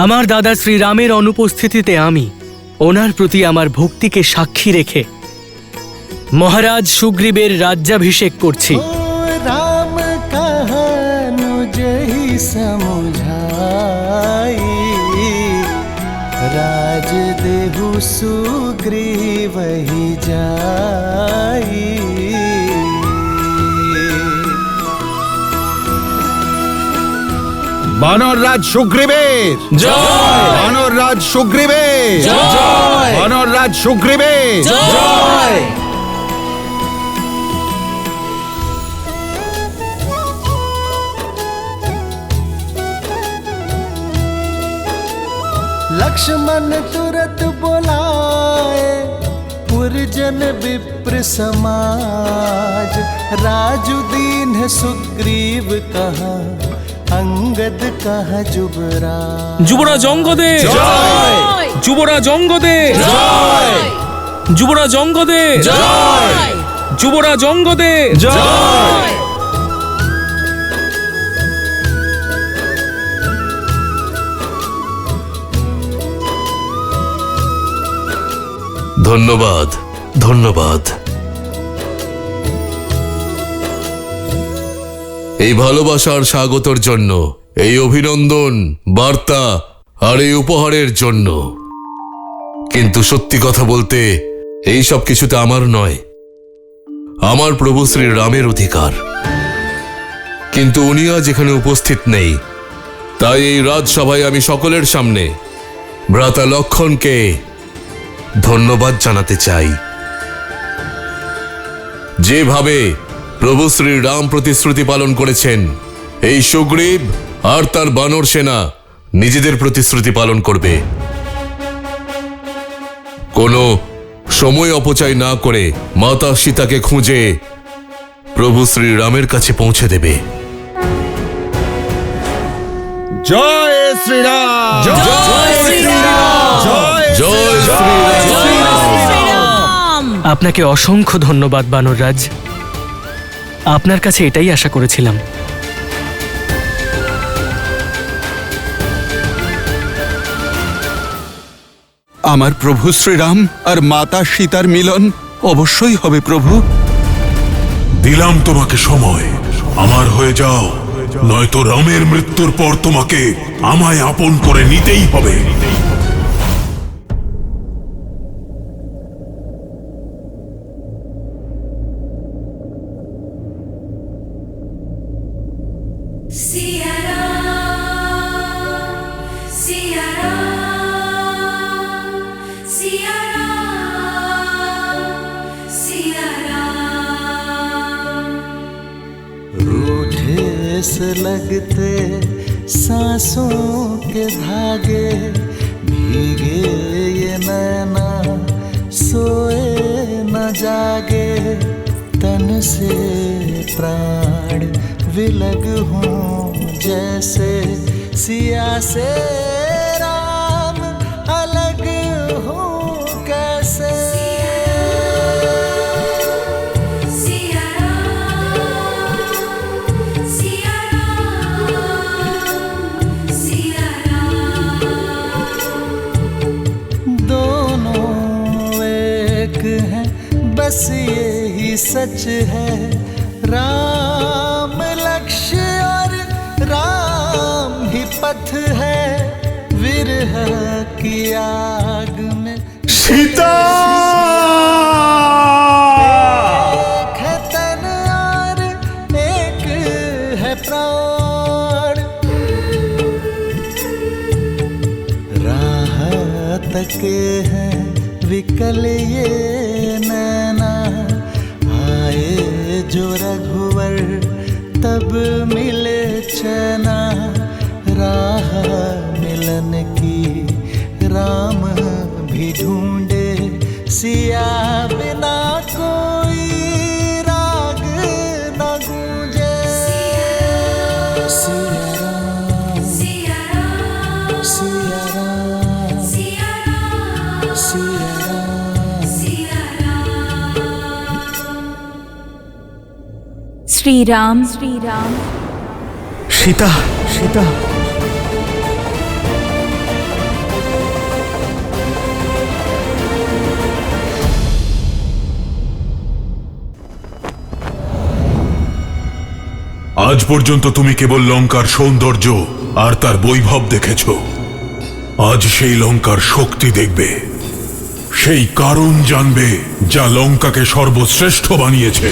আমার দাদা শ্রীরামের অনুপস্থিতিতে আমি ওনার প্রতি আমার ভক্তিকে সাক্ষী রেখে মহারাজ সুগ্রীবের রাজ্যাভিষেক করছি। राम कहनुज ही समुझाई, राज देहु सुग्रीव ही जाई। বানর রাজ সুগ্রীবের জয়, বানর রাজ সুগ্রীবের জয়, বানর রাজ সুগ্রীবের জয়। लक्ष्मण तुरत बोलाए, पुरजन विप्र समाज। राजु दीन सुग्रीव कहा, अंगद कहा जुबराज। যুবরাজ অঙ্গদে জয়, যুবরাজ অঙ্গদে জয়, যুবরাজ অঙ্গদে জয়, যুবরাজ অঙ্গদে জয়। ধন্যবাদ, ধন্যবাদ। এই ভালোবাসার স্বাগতর জন্য, এই অভিনন্দন বার্তা আর এই উপহারের জন্য। কিন্তু সত্যি কথা বলতে এই সব কিছুতে আমার নয়, আমার প্রভু শ্রী রামের অধিকার। কিন্তু উনি আজ এখানে উপস্থিত নেই, তাই এই রাজসভায় আমি সকলের সামনে ভ্রাতা লক্ষণকে ধন্যবাদ জানাতে চাই। যেভাবে প্রভু শ্রী রাম প্রতিশ্রুতি পালন করেছেন, এই সুগ্রীব আর তার বানর সেনা নিজেদের প্রতিশ্রুতি পালন করবে। কোনো সময় অপচয় না করে মাতা সীতাকে খুঁজে প্রভু শ্রী রামের কাছে পৌঁছে দেবে। জয় শ্রীরাম, জয় শ্রীরাম, জয় শ্রীরাম। আপনাকে অসংখ্য ধন্যবাদ বানররাজ। আপনার কাছে এটাই আশা করেছিলাম। আমার প্রভু শ্রীরাম আর মাতা সীতার মিলন অবশ্যই হবে প্রভু। দিলাম তোমাকে সময়, আমার হয়ে যাও, নয়তো রামের মৃত্যুর পর তোমাকে আমায় আপন করে নিতেই হবে। रूठे से लगते सांसों के धागे, भीगे ये नैना सोए न जागे। तन से प्राण विलग हों जैसे, सिया से राम अलग हों कैसे। बस यही सच है, राम लक्ष्य और राम ही पथ है। विरह की आग में सीता एक है तन और एक है प्राण। राह तके हैं विकल ये नैना, आए जो रघुवर तब मिले चैना। राह मिलन की राम भी ढूंढे, सिया बिना कोई राग न गूंजे। सिया राम, सिया राम, सिया राम, सिया राम। श्रीराम, श्रीराम। সীতা, সীতা। আজ পর্যন্ত তুমি কেবল লঙ্কার সৌন্দর্য আর তার বৈভব দেখেছ। আজ সেই লঙ্কার শক্তি দেখবে, সেই কারণ জানবে যা লঙ্কাকে সর্বশ্রেষ্ঠ বানিয়েছে।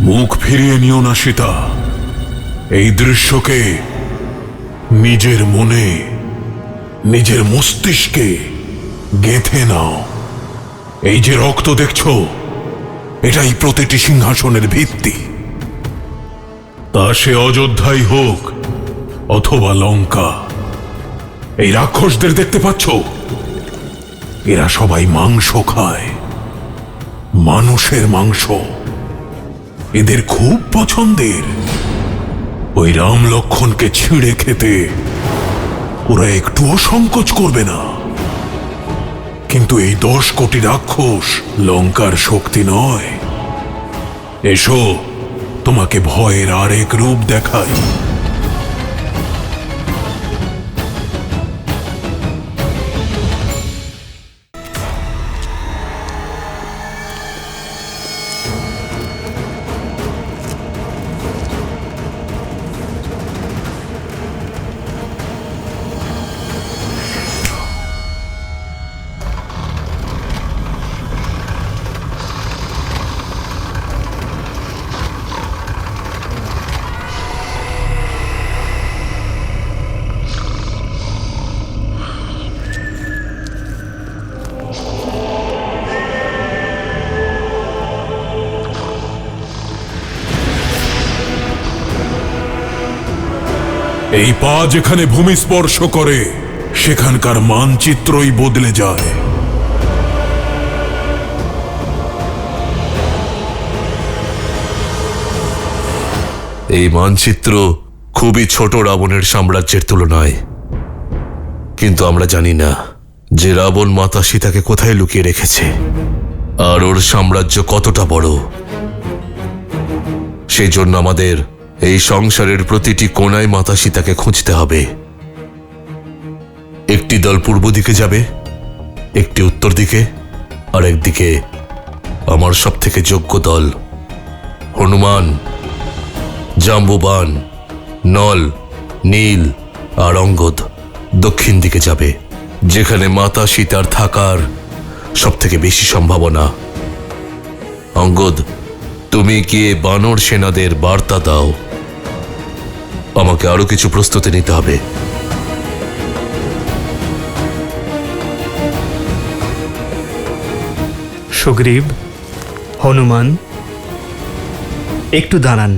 মুখ ফিরিয়ে নিও না সীতা, এই দৃশ্যকে নিজের মনে, নিজের মস্তিষ্কে গেঁথে নাও। এই যে রক্ত দেখছো, এটাই প্রতিটি সিংহাসনের ভিত্তি। তা সে অযোধ্যাই হোক অথবা লঙ্কা। এই রাক্ষসদের দেখতে পাচ্ছ? এরা সবাই মাংস খায়, মানুষের মাংস। এদের খুব পছন্দের। ওই রাম লক্ষ্মণকে ছিঁড়ে খেতে ওরা একটুও সংকোচ করবে না। কিন্তু এই 10 কোটি রাক্ষস লঙ্কার শক্তি নয়। এসো, তোমাকে ভয়ের আরেক রূপ দেখাই। এই পা যেখানে ভূমি স্পর্শ করে সেখানকার মানচিত্রই বদলে যায়। এই মানচিত্র খুবই ছোট রাবণের সাম্রাজ্যের তুলনায়, কিন্তু আমরা জানি না যে রাবণ মাতা সীতাকে কোথায় লুকিয়ে রেখেছে আর ওর সাম্রাজ্য কতটা বড়। সেই জন্য আমাদের এই সংসারের প্রতিটি কোণায় মাতা সীতাকে খুঁজতে হবে। একটি দল পূর্ব দিকে যাবে, একটি উত্তর দিকে, আর একদিকে আমার সব থেকে যোগ্য দল হনুমান, জাম্বুবান, নল, নীল আর অঙ্গদ দক্ষিণ দিকে যাবে, যেখানে মাতা সীতার থাকার সব থেকে বেশি সম্ভাবনা। অঙ্গদ, তুমি গিয়ে বানর সেনাদের বার্তা দাও, আমাকে আরো কিছু প্রস্তুতি নিতে হবে। সুগ্রীব, হনুমান, একটু দাঁড়ান।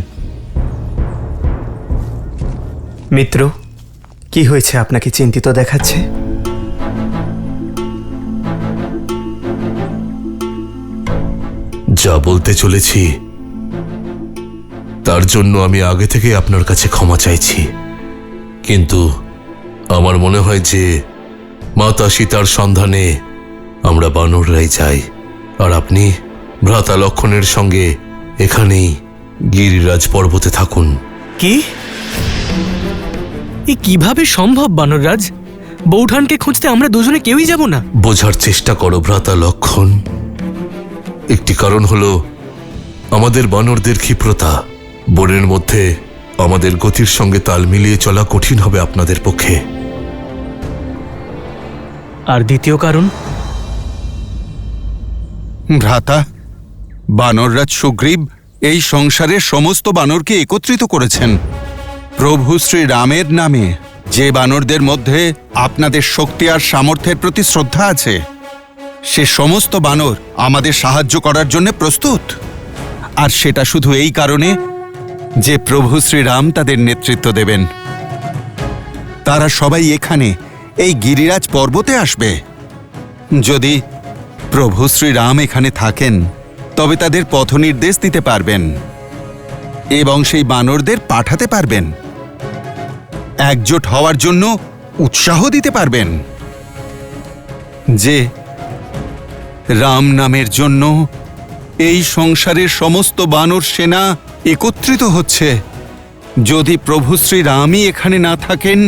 মিত্র, কি হয়েছে? আপনাকে চিন্তিত দেখাচ্ছে। যা বলতে চলেছি তার জন্য আমি আগে থেকে আপনার কাছে ক্ষমা চাইছি, কিন্তু আমার মনে হয় যে মাতা সীতার সন্ধানে আমরা বানররাই যাই, আর আপনি ভ্রাতা লক্ষণের সঙ্গে এখানেই গিরিরাজ পর্বতে থাকুন। কি? এ কিভাবে সম্ভব বানররাজ? বৌঠানকে খুঁজতে আমরা দুজনে কেউই যাব না। বোঝার চেষ্টা করো ভ্রাতা লক্ষণ। একটি কারণ হলো আমাদের বানরদের ক্ষিপ্রতা। বনের মধ্যে আমাদের গতির সঙ্গে তাল মিলিয়ে চলা কঠিন হবে আপনাদের পক্ষে। আর দ্বিতীয় কারণ? ভ্রাতা, বানররাজ সুগ্রীব এই সংসারের সমস্ত বানরকে একত্রিত করেছেন প্রভু শ্রী রামের নামে। যে বানরদের মধ্যে আপনাদের শক্তি আর সামর্থ্যের প্রতি শ্রদ্ধা আছে সে সমস্ত বানর আমাদের সাহায্য করার জন্য প্রস্তুত। আর সেটা শুধু এই কারণে যে প্রভু শ্রীরাম তাদের নেতৃত্ব দেবেন। তারা সবাই এখানে এই গিরিরাজ পর্বতে আসবে। যদি প্রভু শ্রীরাম এখানে থাকেন তবে তাদের পথ নির্দেশ দিতে পারবেন এবং সেই বানরদের পাঠাতে পারবেন, একজোট হওয়ার জন্য উৎসাহ দিতে পারবেন যে রাম নামের জন্য এই সংসারের সমস্ত বানর সেনা একত্রিত হচ্ছে। যদি প্রভু শ্রীরামই এখানে না থাকেন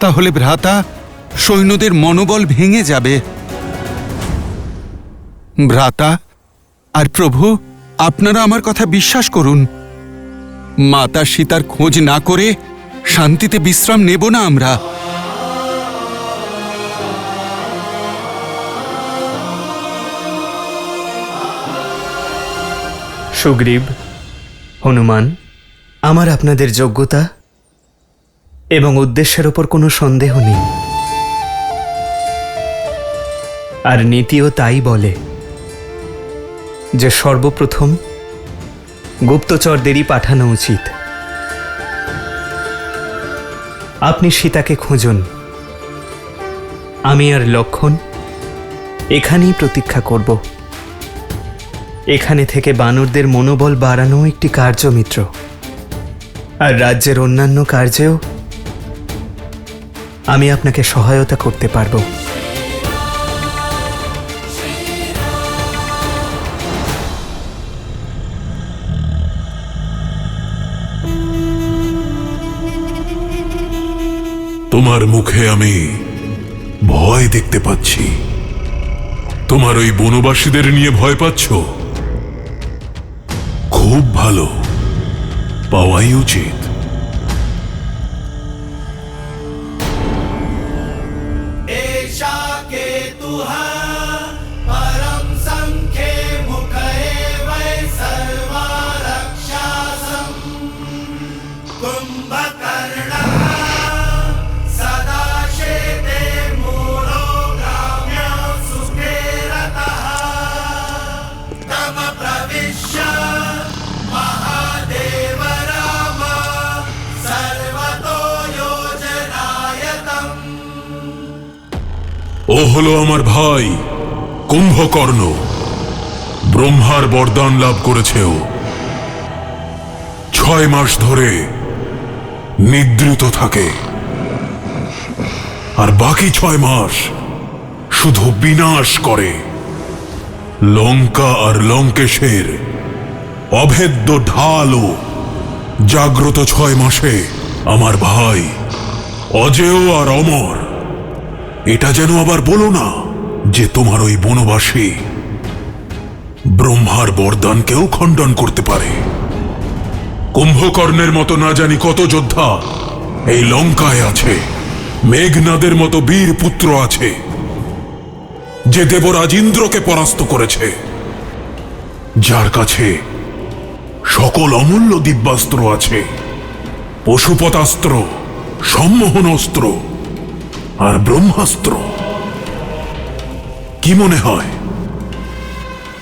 তাহলে ভ্রাতা সৈন্যদের মনোবল ভেঙে যাবে। ভ্রাতা আর প্রভু, আপনারা আমার কথা বিশ্বাস করুন। মাতা সীতার খোঁজ না করে শান্তিতে বিশ্রাম নেব না আমরা। সুগ্রীব, হনুমান, আমার আপনাদের যোগ্যতা এবং উদ্দেশ্যের ওপর কোনো সন্দেহ নেই। আর নীতিও তাই বলে যে সর্বপ্রথম গুপ্তচরদেরই পাঠানো উচিত। আপনি সীতাকে খুঁজুন, আমি আর লক্ষণ এখানেই প্রতীক্ষা করব। এখানে থেকে বানরদের মনোবল বাড়ানো একটি কার্যমিত্র, আর রাজ্যের অন্যান্য কার্যেও আমি আপনাকে সহায়তা করতে পারব। তোমার মুখে আমি ভয় দেখতে পাচ্ছি। তোমার ওই বনবাসীদের নিয়ে ভয় পাচ্ছ? খুব ভালো, পাওয়াই উচিত। ও হলো আমার ভাই কুম্ভকর্ণ। ব্রহ্মার বরদান লাভ করেছে ও। 6 মাস ধরে নিদ্রিত থাকে, আর বাকি 6 মাস শুধু বিনাশ করে। লঙ্কা আর লঙ্কেশের অভেদ্য ঢালও জাগ্রত 6 মাসে আমার ভাই অজেয় আর অমর। এটা যেন আবার বলো না যে তোমার ওই বনবাসী ব্রহ্মার বরদানকেও খণ্ডন করতে পারে। কুম্ভকর্ণের মতো না জানি কত যোদ্ধা এই লঙ্কায় আছে। মেঘনাদের মতো বীর পুত্র আছে যে দেবরাজ ইন্দ্রকে পরাস্ত করেছে, যার কাছে সকল অমূল্য দিব্যাস্ত্র আছে, পশুপতাস্ত্র, সম্মোহন অস্ত্র আর ব্রহ্মাস্ত্র। কি মনে হয়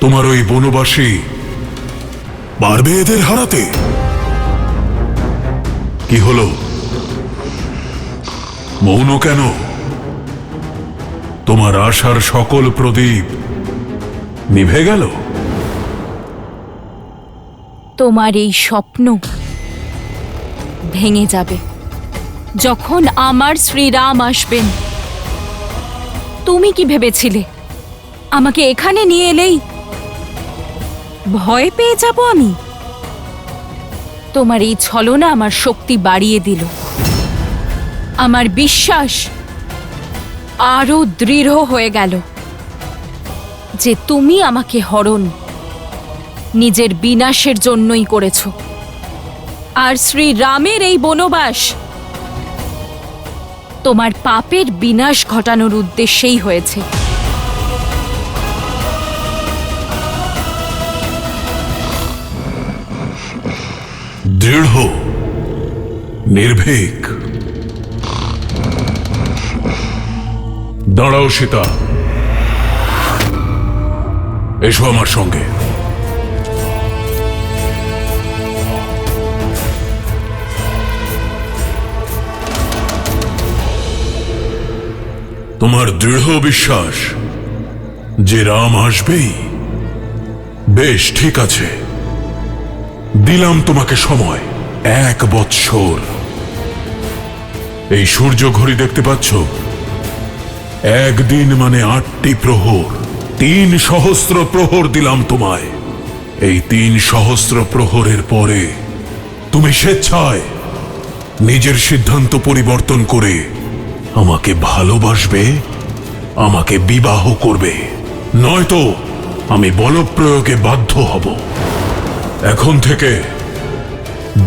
তোমার ওই বনবাসী পারবে এদের হারাতে? কি হলো, মৌন কেন? তোমার আশার সকল প্রদীপ নিভে গেল? তোমার এই স্বপ্ন ভেঙে যাবে যখন আমার শ্রীরাম আসবেন। তুমি কি ভেবেছিলে আমাকে এখানে নিয়ে এলেই ভয় পেয়ে যাব আমি? তোমার এই ছলনা আমার শক্তি বাড়িয়ে দিল। আমার বিশ্বাস আরো দৃঢ় হয়ে গেল যে তুমি আমাকে হরণ নিজের বিনাশের জন্যই করেছ, আর শ্রীরামের এই বনবাস তোমার পাপের বিনাশ ঘটানোর উদ্দেশ্যেই হয়েছে। দৃঢ়, নির্ভীক, দাঁড়াও সীতা, এসো আমার সঙ্গে। তোমার দৃঢ় বিশ্বাস যে রাম আসবেই? বেশ, ঠিক আছে, দিলাম তোমাকে সময় 1 বৎসর। এই সূর্য ঘড়ি দেখতে পাচ্ছ? একদিন মানে 8টি প্রহর, 3 সহস্র প্রহর দিলাম তোমায়। এই 3 সহস্র প্রহরের পরে তুমি স্বেচ্ছায় নিজের সিদ্ধান্ত পরিবর্তন করে আমাকে ভালোবাসবে, আমাকে বিবাহ করবে, নয়তো আমি বলপ্রয়োগে বাধ্য হব। এখন থেকে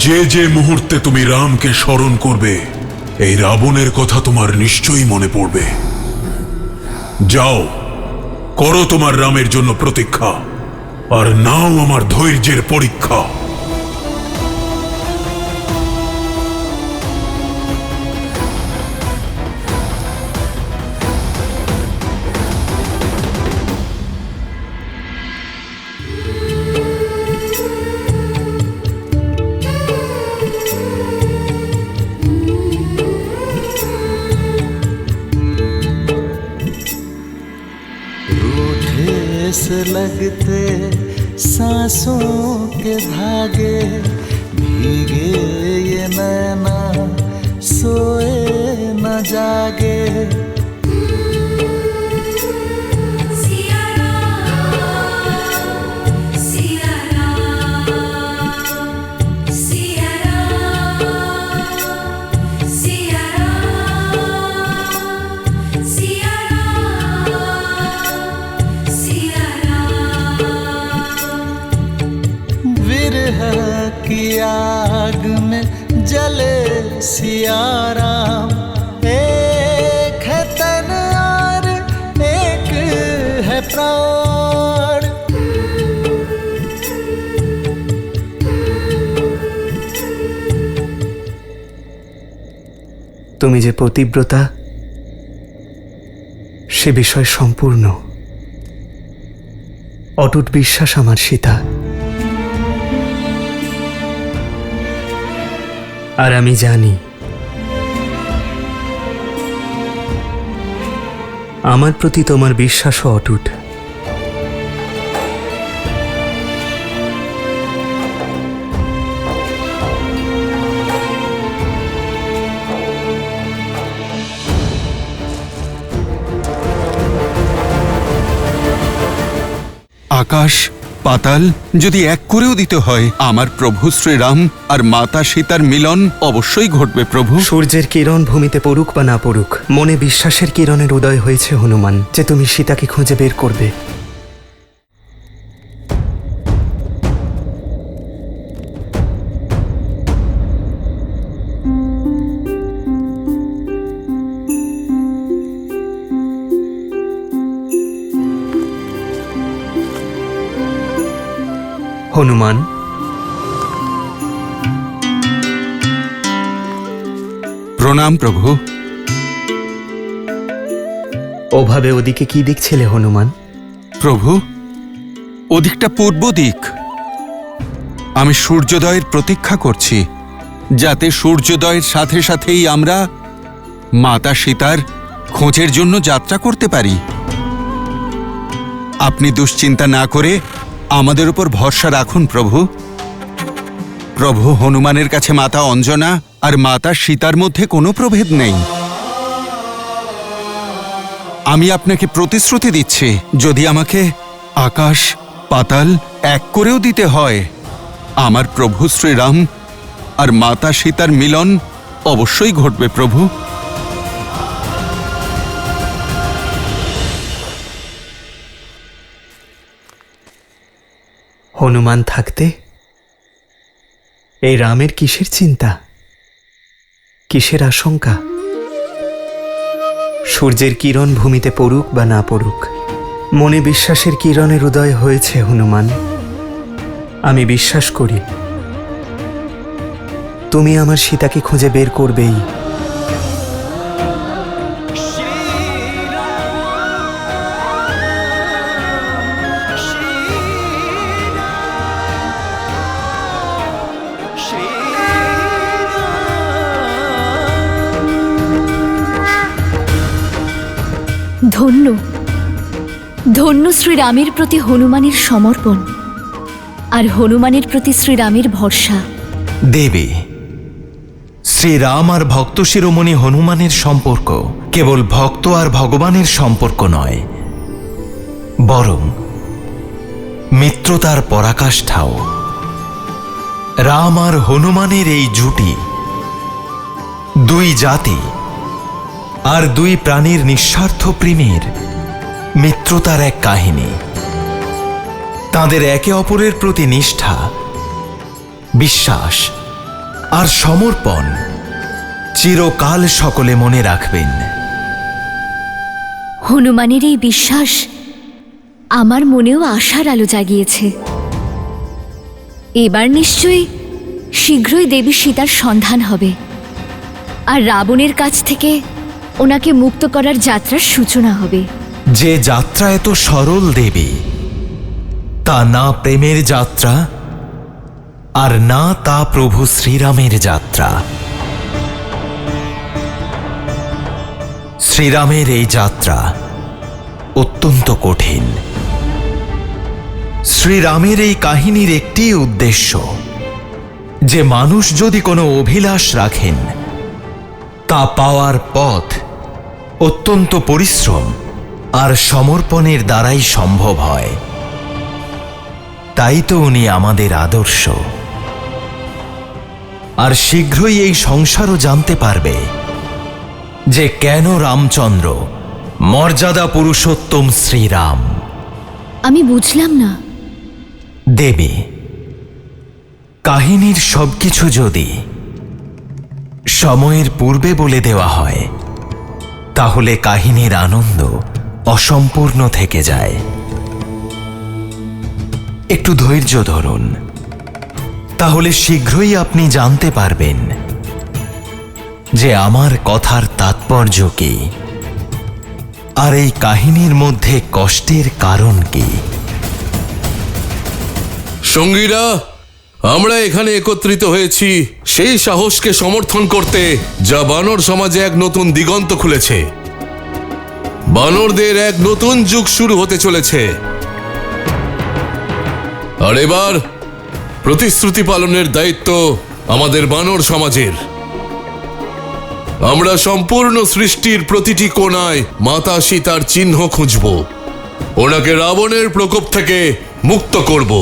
যে যে মুহূর্তে তুমি রামকে স্মরণ করবে, এই রাবণের কথা তোমার নিশ্চয়ই মনে পড়বে। যাও, করো তোমার রামের জন্য প্রতীক্ষা, আর নাও আমার ধৈর্যের পরীক্ষা। से लगते सांसों के धागे, भीगे ये नैना सोए न जागे। की आग में जले सिया राम, एक है तन और एक है प्राण। তুমি যে পতিব্রতা সে বিষয় সম্পূর্ণ অটুট বিশ্বাস আমার সীতা। আর আমি জানি আমার প্রতি তোমার বিশ্বাসও অটুট। আকাশ পাতাল যদি এক করেও দিতে হয়, আমার প্রভু শ্রীরাম আর মাতা সীতার মিলন অবশ্যই ঘটবে প্রভু। সূর্যের কিরণ ভূমিতে পড়ুক বা না পড়ুক, মনে বিশ্বাসের কিরণের উদয় হয়েছে হনুমান, যে তুমি সীতাকে খুঁজে বের করবে। হনুমান, প্রণাম প্রভু। ওভাবে ওদিকে কি দেখছিলে হনুমান? প্রভু, ওদিকটা পূর্ব দিক। আমি সূর্যোদয়ের প্রতীক্ষা করছি, যাতে সূর্যোদয়ের সাথে সাথেই আমরা মাতা সীতার খোঁজের জন্য যাত্রা করতে পারি। আপনি দুশ্চিন্তা না করে আমাদের উপর ভরসা রাখুন প্রভু। প্রভু হনুমানের কাছে মাতা অঞ্জনা আর মাতা সীতার মধ্যে কোনো প্রভেদ নেই। আমি আপনাকে প্রতিশ্রুতি দিচ্ছি, যদি আমাকে আকাশ পাতাল এক করেও দিতে হয়, আমার প্রভু শ্রীরাম আর মাতা সীতার মিলন অবশ্যই ঘটবে প্রভু। হনুমান থাকতে এই রামের কিসের চিন্তা, কিসের আশঙ্কা? সূর্যের কিরণ ভূমিতে পড়ুক বা না পড়ুক, মনে বিশ্বাসের কিরণের উদয় হয়েছে হনুমান। আমি বিশ্বাস করি তুমি আমার সীতাকে খুঁজে বের করবেই। ধন্য ধন্য শ্রীরামের প্রতি হনুমানের সমর্পণ আর হনুমানের প্রতি শ্রীরামের ভরসা। দেবী, শ্রীরাম আর ভক্ত শিরোমণি হনুমানের সম্পর্ক কেবল ভক্ত আর ভগবানের সম্পর্ক নয়, বরং মিত্রতার পরাকাষ্ঠাও। রাম আর হনুমানের এই জুটি দুই জাতি আর দুই প্রাণীর নিঃস্বার্থ প্রেমের মিত্রতার এক কাহিনী। তাদের একে অপরের প্রতি নিষ্ঠা, বিশ্বাস আর সমর্পণ চিরকাল সকলে মনে রাখবেন। হনুমানের এই বিশ্বাস আমার মনেও আশার আলো জাগিয়েছে। এবার নিশ্চয়ই শীঘ্রই দেবী সীতার সন্ধান হবে আর রাবণের কাছ থেকে ওনাকে মুক্ত করার যাত্রার সূচনা হবে। যে যাত্রা এত সরল দেবী, তা না প্রেমের যাত্রা আর না তা প্রভু শ্রীরামের যাত্রা। শ্রীরামের এই যাত্রা অত্যন্ত কঠিন। শ্রীরামের এই কাহিনীর একটি উদ্দেশ্য যে মানুষ যদি কোনো অভিলাষ রাখেন, তা পাওয়ার পথ অত্যন্ত পরিশ্রম আর সমর্পণের দ্বারাই সম্ভব হয়। তাই তো উনি আমাদের আদর্শ। আর শীঘ্রই এই সংসারও জানতে পারবে যে কেন রামচন্দ্র মর্যাদা পুরুষোত্তম শ্রীরাম। আমি বুঝলাম না। দেবী, কাহিনীর সবকিছু যদি সময়ের পূর্বে বলে দেওয়া হয়, তাহলে কাহিনীর আনন্দ অসম্পূর্ণ থেকে যায়। একটু ধৈর্য ধরুন, তাহলে শীঘ্রই আপনি জানতে পারবেন যে আমার কথার তাৎপর্য কি আর এই কাহিনীর মধ্যে কষ্টের কারণ কি। সঙ্গীরা, আমরা এখানে একত্রিত হয়েছি সেই সাহসকে সমর্থন করতে যা বানর সমাজে এক নতুন দিগন্ত খুলেছে। বানরদের এক নতুন যুগ শুরু হতে চলেছে। আর এবার প্রতিশ্রুতি পালনের দায়িত্ব আমাদের বানর সমাজের। আমরা সম্পূর্ণ সৃষ্টির প্রতিটি কোণায় মাতা সীতার চিহ্ন খুঁজব, ওনাকে রাবণের প্রকোপ থেকে মুক্ত করব।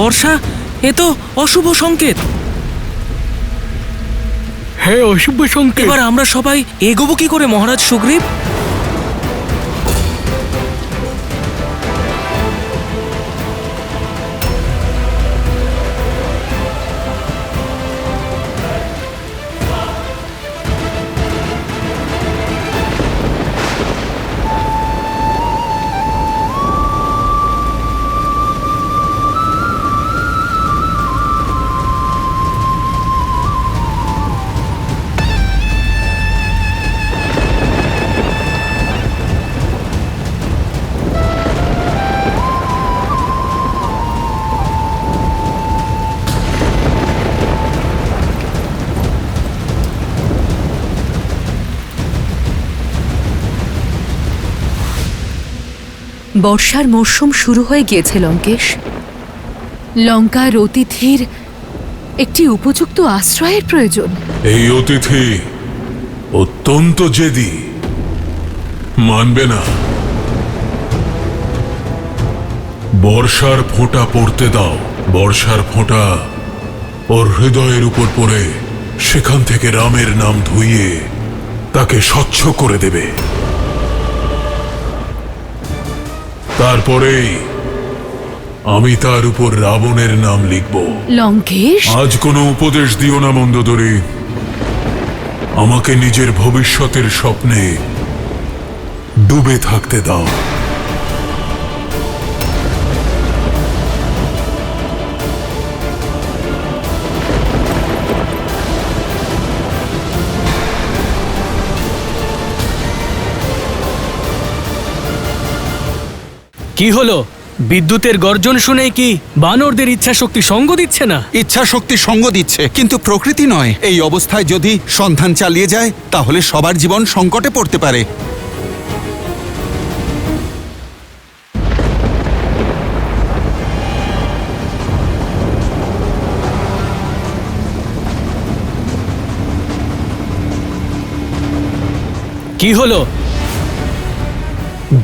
বর্ষা, এ তো অশুভ সংকেত। হ্যাঁ, অশুভ সংকেত। এবার আমরা সবাই এগোবো কি করে মহারাজ সুগ্রীব? বর্ষার মরশুম শুরু হয়ে গিয়েছে লঙ্কেশ। লঙ্কার অতিথির একটি উপযুক্ত আশ্রয়ের প্রয়োজন। এই অতিথি অত্যন্ত জেদি, মানবে না। বর্ষার ফোঁটা পড়তে দাও। বর্ষার ফোঁটা ওর হৃদয়ের উপর পড়ে সেখান থেকে রামের নাম ধুইয়ে তাকে স্বচ্ছ করে দেবে। তারপরেই আমি তার উপর রাবণের নাম লিখব। লঙ্কেশ, আজ কোনো উপদেশ দিও না মন্দোদরী। আমাকে নিজের ভবিষ্যতের স্বপ্নে ডুবে থাকতে দাও। কি হলো? বিদ্যুতের গর্জন শুনে কি বানরদের ইচ্ছা শক্তি সঙ্গ দিচ্ছে না? ইচ্ছা শক্তি সঙ্গ দিচ্ছে, কিন্তু প্রকৃতি নয়। এই অবস্থায় যদি সন্ধান চালিয়ে যায় তাহলে সবার জীবন সংকটে পড়তে পারে। কি হলো?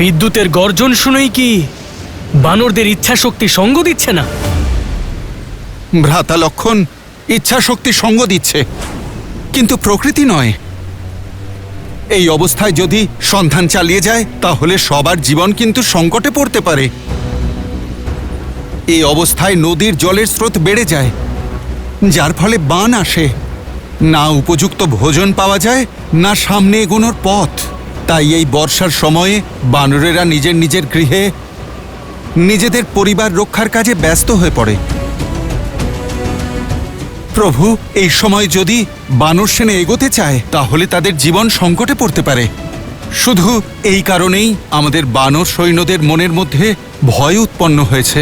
বিদ্যুতের গর্জন শুনেই কি বানরদের ইচ্ছা শক্তি সঙ্গ দিচ্ছে না? ভ্রাতা লক্ষণ, ইচ্ছা শক্তি সঙ্গ দিচ্ছে, কিন্তু প্রকৃতি নয়। এই অবস্থায় যদি সন্ধান চালিয়ে যায় তাহলে সবার জীবন কিন্তু সংকটে পড়তে পারে। এই অবস্থায় নদীর জলের স্রোত বেড়ে যায়, যার ফলে বান আসে। না উপযুক্ত ভোজন পাওয়া যায়, না সামনে এগোনোর পথ। তাই এই বর্ষার সময়ে বানরেরা নিজের নিজের গৃহে নিজেদের পরিবার রক্ষার কাজে ব্যস্ত হয়ে পড়ে। প্রভু, এই সময় যদি বানর সেনা এগোতে চায় তাহলে তাদের জীবন সংকটে পড়তে পারে। শুধু এই কারণেই আমাদের বানর সৈন্যদের মনের মধ্যে ভয় উৎপন্ন হয়েছে।